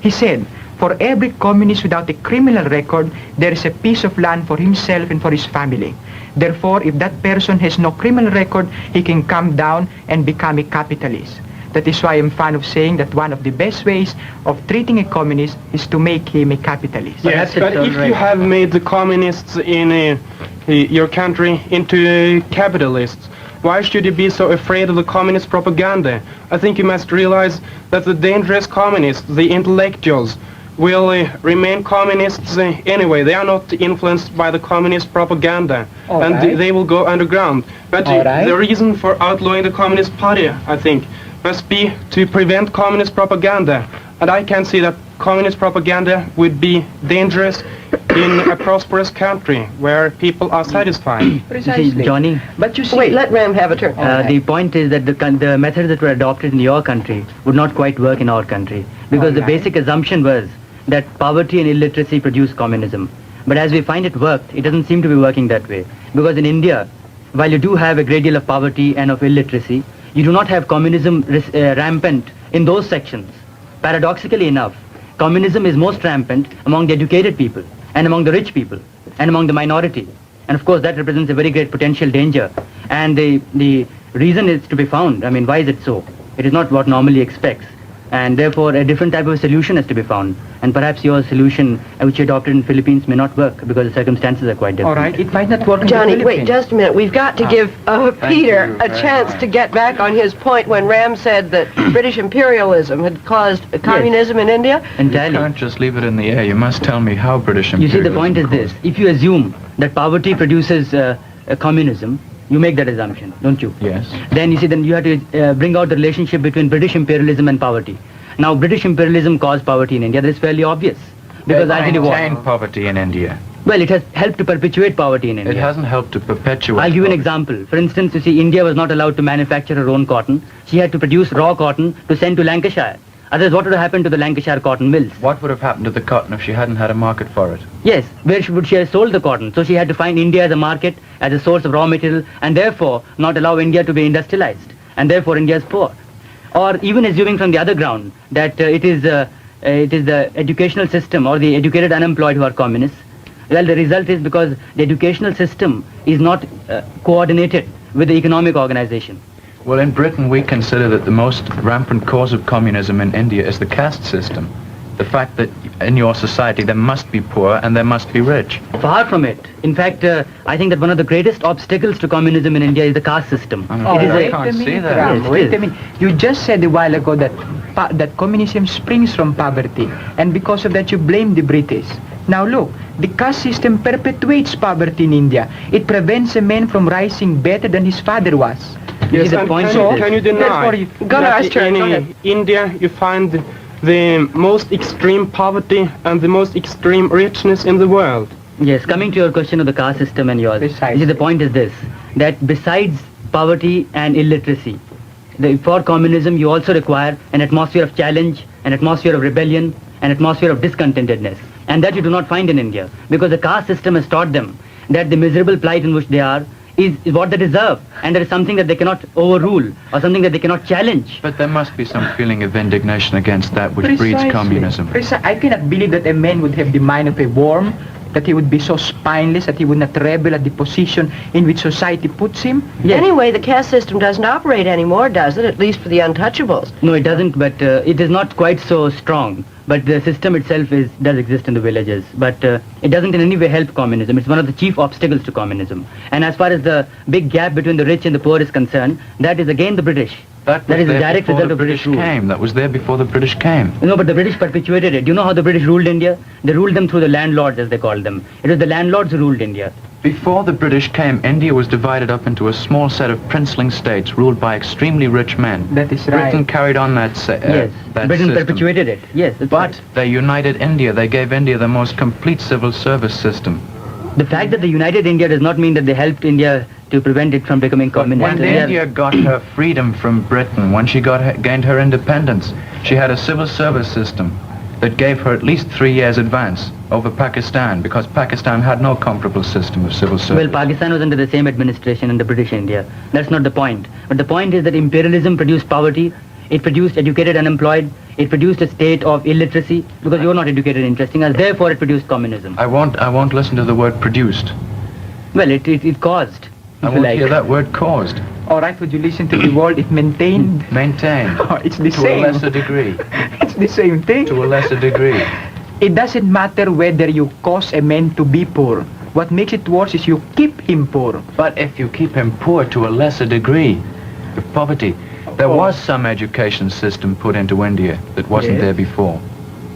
He said, for every communist without a criminal record, there is a piece of land for himself and for his family. Therefore, if that person has no criminal record, he can come down and become a capitalist. That is why I'm fond of saying that one of the best ways of treating a communist is to make him a capitalist. Yes, but if you have made the communists in your country into capitalists, why should you be so afraid of the communist propaganda? I think you must realize that the dangerous communists, the intellectuals, will remain communists anyway. They are not influenced by the communist propaganda, and they will go underground. But the reason for outlawing the Communist Party, I think, must be to prevent communist propaganda. And I can see that communist propaganda would be dangerous in a prosperous country where people are satisfied. Precisely. Johnny, But you see... Wait, let Ram have a turn. the point is that the methods that were adopted in your country would not quite work in our country, because the basic assumption was that poverty and illiteracy produce communism. But as we find it worked, it doesn't seem to be working that way. Because in India, while you do have a great deal of poverty and of illiteracy, you do not have communism rampant in those sections. Paradoxically enough, communism is most rampant among the educated people, and among the rich people, and among the minority. And of course that represents a very great potential danger. And the reason is to be found. I mean, why is it so? It is not what normally expects. And therefore a different type of solution has to be found. And perhaps your solution, which you adopted in the Philippines, may not work because the circumstances are quite different. All right, it might not work in the Johnny, Philippines. wait just a minute. We've got to give Peter you a very chance much. to get back on his point when Ram said that British imperialism had caused communism in India. Entirely. You can't just leave it in the air. You must tell me how British You see, imperialism the point is this. If you assume that poverty produces communism, you make that assumption, don't you? Yes. Then you see, then you have to bring out the relationship between British imperialism and poverty. Now, British imperialism caused poverty in India. That is fairly obvious. Because I tell you what. maintain poverty in India. Well, it has helped to perpetuate poverty in India. It hasn't helped to perpetuate. I'll give you an poverty. example. For instance, you see, India was not allowed to manufacture her own cotton. She had to produce raw cotton to send to Lancashire. Otherwise, what would have happened to the Lancashire cotton mills? What would have happened to the cotton if she hadn't had a market for it? Yes, where would she have sold the cotton? So she had to find India as a market, as a source of raw material, and therefore not allow India to be industrialized. And therefore India is poor. Or even assuming from the other ground that it is the educational system or the educated unemployed who are communists. Well, the result is because the educational system is not coordinated with the economic organization. Well, in Britain, we consider that the most rampant cause of communism in India is the caste system. The fact that in your society there must be poor and there must be rich. Far from it. In fact, I think that one of the greatest obstacles to communism in India is the caste system. I can't see that. Yes, Wait a minute. You just said a while ago that communism springs from poverty, and because of that you blame the British. Now look, the caste system perpetuates poverty in India. It prevents a man from rising better than his father was. Yes, and can you deny that in India you find the most extreme poverty and the most extreme richness in the world? Yes, coming to your question of the caste system and yours, you see, the point is this, that besides poverty and illiteracy, for communism you also require an atmosphere of challenge, an atmosphere of rebellion, an atmosphere of discontentedness. And that you do not find in India, because the caste system has taught them that the miserable plight in which they are is what they deserve, and there is something that they cannot overrule or something that they cannot challenge. But there must be some feeling of indignation against that which breeds communism. I cannot believe that a man would have the mind of a worm, that he would be so spineless that he would not rebel at the position in which society puts him. Yes. Anyway, the caste system doesn't operate anymore, does it? At least for the untouchables. No, it doesn't, but it is not quite so strong. But the system itself does exist in the villages. But it doesn't in any way help communism. It's one of the chief obstacles to communism. And as far as the big gap between the rich and the poor is concerned, that is again the British. That is a direct result of British rule. That was there before the British came. No, but the British perpetuated it. Do you know how the British ruled India? They ruled them through the landlords, as they called them. It was the landlords who ruled India. Before the British came, India was divided up into a small set of princeling states ruled by extremely rich men. That is right. Britain carried on that yes, Britain system. perpetuated it. Yes, that's but right. They united India. They gave India the most complete civil service system. The fact that they united India does not mean that they helped India to prevent it from becoming communist. When India got her freedom from Britain, when she gained her independence, she had a civil service system that gave her at least 3 years advance over Pakistan, because Pakistan had no comparable system of civil service. Well, Pakistan was under the same administration in the British India. That's not the point. But the point is that imperialism produced poverty, it produced educated unemployed, it produced a state of illiteracy, because you're not educated, interesting, and therefore it produced communism. I won't listen to the word produced. Well, it caused. I won't hear that word caused. All right, would you listen to the word it maintained? Maintained. Oh, it's the same. To a lesser degree. It's the same thing. To a lesser degree. It doesn't matter whether you cause a man to be poor. What makes it worse is you keep him poor. But if you keep him poor to a lesser degree of poverty, there was some education system put into India that wasn't there before.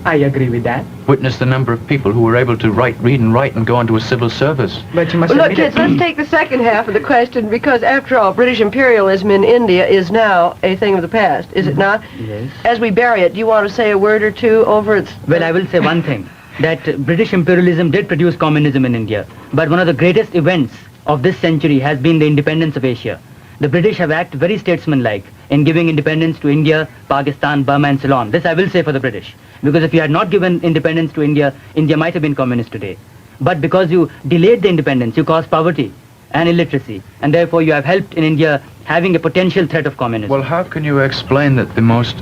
I agree with that. Witness the number of people who were able to read and write and go into a civil service. But you must Look, kids, let's take the second half of the question, because after all, British imperialism in India is now a thing of the past, is it not? Yes. As we bury it, do you want to say a word or two over its... Well, I will say one thing, that British imperialism did produce communism in India, but one of the greatest events of this century has been the independence of Asia. The British have acted very statesmanlike in giving independence to India, Pakistan, Burma and Ceylon. This I will say for the British. Because if you had not given independence to India, India might have been communist today. But because you delayed the independence, you caused poverty and illiteracy. And therefore you have helped in India having a potential threat of communism. Well, how can you explain that the most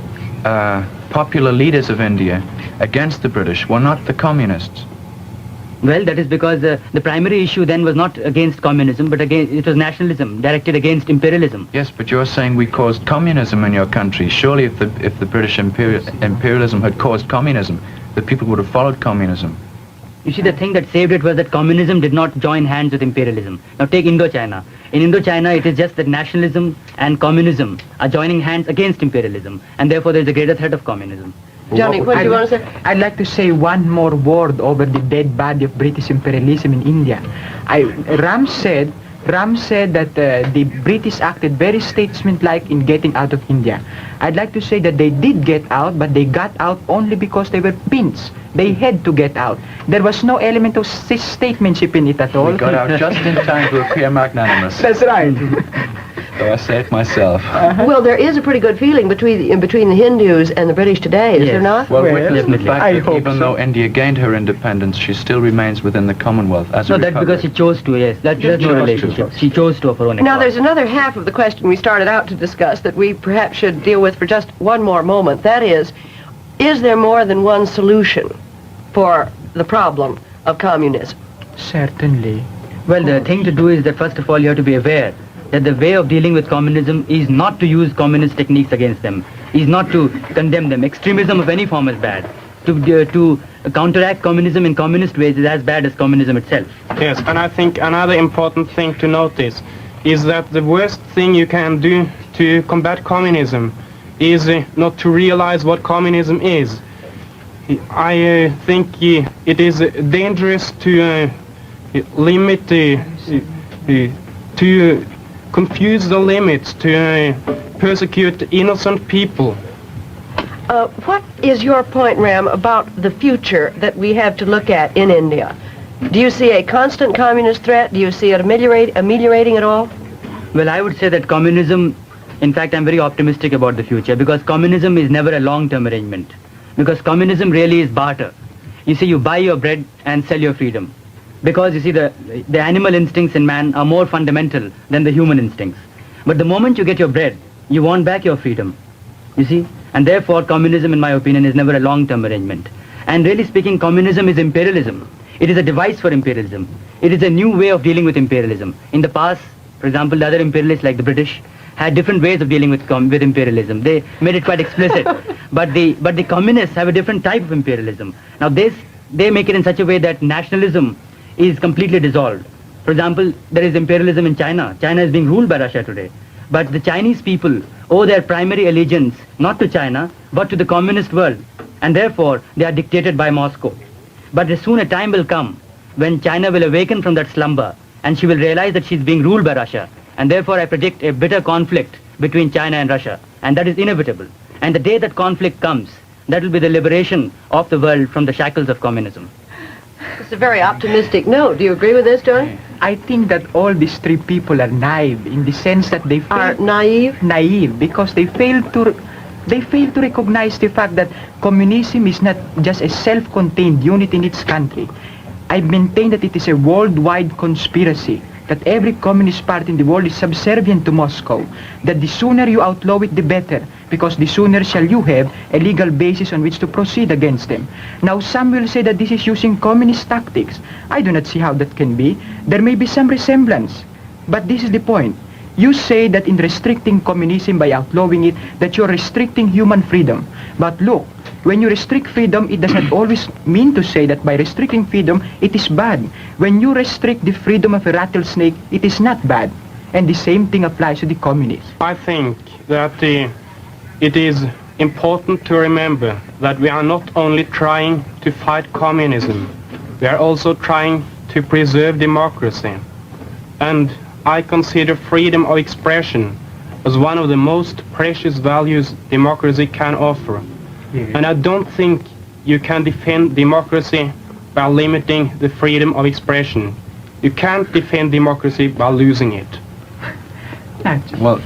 popular leaders of India against the British were not the communists? Well, that is because the primary issue then was not against communism, but it was nationalism, directed against imperialism. Yes, but you're saying we caused communism in your country. Surely if the British imperialism had caused communism, the people would have followed communism. You see, the thing that saved it was that communism did not join hands with imperialism. Now take Indochina. In Indochina, it is just that nationalism and communism are joining hands against imperialism, and therefore there is a greater threat of communism. Johnny, what do you want to say? I'd like to say one more word over the dead body of British imperialism in India. Ram said Ram said that the British acted very statesman-like in getting out of India. I'd like to say that they did get out, but they got out only because they were pinched. They had to get out. There was no element of statesmanship in it at all. We got out just in time to appear magnanimous. That's right. So I say it myself. Well, there is a pretty good feeling between the Hindus and the British today, is there not? Well, witness the definitely. fact that even though India gained her independence, she still remains within the Commonwealth as a No, that's republic. because she chose to, yes. That's no relationship. She chose to of her own Now, accord. there's another half of the question we started out to discuss that we perhaps should deal with for just one more moment. That is there more than one solution for the problem of communism? Certainly. Well, the thing to do is that first of all you have to be aware that the way of dealing with communism is not to use communist techniques against them, is not to condemn them. Extremism of any form is bad. To counteract communism in communist ways is as bad as communism itself. Yes, and I think another important thing to notice is that the worst thing you can do to combat communism is not to realize what communism is. I think it is dangerous to limit to confuse the limits, to persecute innocent people. What is your point, Ram, about the future that we have to look at in India? Do you see a constant communist threat? Do you see it ameliorating at all? Well, I would say that communism, in fact, I'm very optimistic about the future because communism is never a long-term arrangement. Because communism really is barter. You see, you buy your bread and sell your freedom. Because you see, the animal instincts in man are more fundamental than the human instincts. But the moment you get your bread, you want back your freedom. You see? And therefore, communism, in my opinion, is never a long-term arrangement. And really speaking, communism is imperialism. It is a device for imperialism. It is a new way of dealing with imperialism. In the past, for example, the other imperialists like the British had different ways of dealing with imperialism. They made it quite explicit. But the communists have a different type of imperialism. Now they make it in such a way that nationalism is completely dissolved. For example, there is imperialism in China. China is being ruled by Russia today. But the Chinese people owe their primary allegiance not to China, but to the communist world. And therefore, they are dictated by Moscow. But soon a time will come when China will awaken from that slumber and she will realize that she is being ruled by Russia. And therefore, I predict a bitter conflict between China and Russia. And that is inevitable. And the day that conflict comes, that will be the liberation of the world from the shackles of communism. It's a very optimistic note. Do you agree with this, Johnny? I think that all these three people are naive in the sense that they Are naive? Naive because they fail to recognize the fact that communism is not just a self-contained unit in its country. I maintain that it is a worldwide conspiracy, that every communist party in the world is subservient to Moscow, that the sooner you outlaw it, the better, because the sooner shall you have a legal basis on which to proceed against them. Now, some will say that this is using communist tactics. I do not see how that can be. There may be some resemblance, but this is the point. You say that in restricting communism by outlawing it, that you're restricting human freedom. But look, when you restrict freedom, it does not always mean to say that by restricting freedom, it is bad. When you restrict the freedom of a rattlesnake, it is not bad. And the same thing applies to the communists. I think that it is important to remember that we are not only trying to fight communism, we are also trying to preserve democracy. And I consider freedom of expression as one of the most precious values democracy can offer. And I don't think you can defend democracy by limiting the freedom of expression. You can't defend democracy by losing it. Well,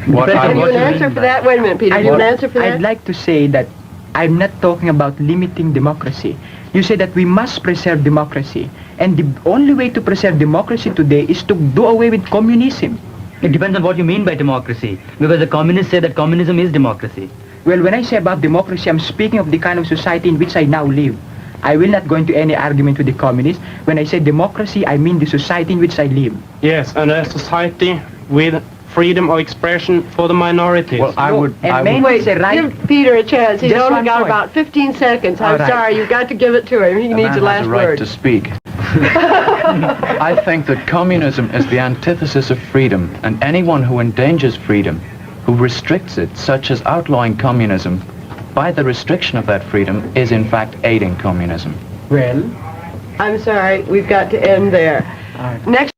what I Have you want an answer for that? Wait a minute, Peter. Have you an answer for that? I'd like to say that I'm not talking about limiting democracy. You say that we must preserve democracy. And the only way to preserve democracy today is to do away with communism. It depends on what you mean by democracy, because the communists say that communism is democracy. Well, when I say about democracy, I'm speaking of the kind of society in which I now live. I will not go into any argument with the communists. When I say democracy, I mean the society in which I live. Yes, and a society with freedom of expression for the minorities. Well, I would... Wait, give Peter a chance. He's Just only one got point. about 15 seconds. I'm All right. sorry, you've got to give it to him. He needs the last right word. to speak. I think that communism is the antithesis of freedom, and anyone who endangers freedom, who restricts it, such as outlawing communism, by the restriction of that freedom, is in fact aiding communism. Well, I'm sorry, we've got to end there. Next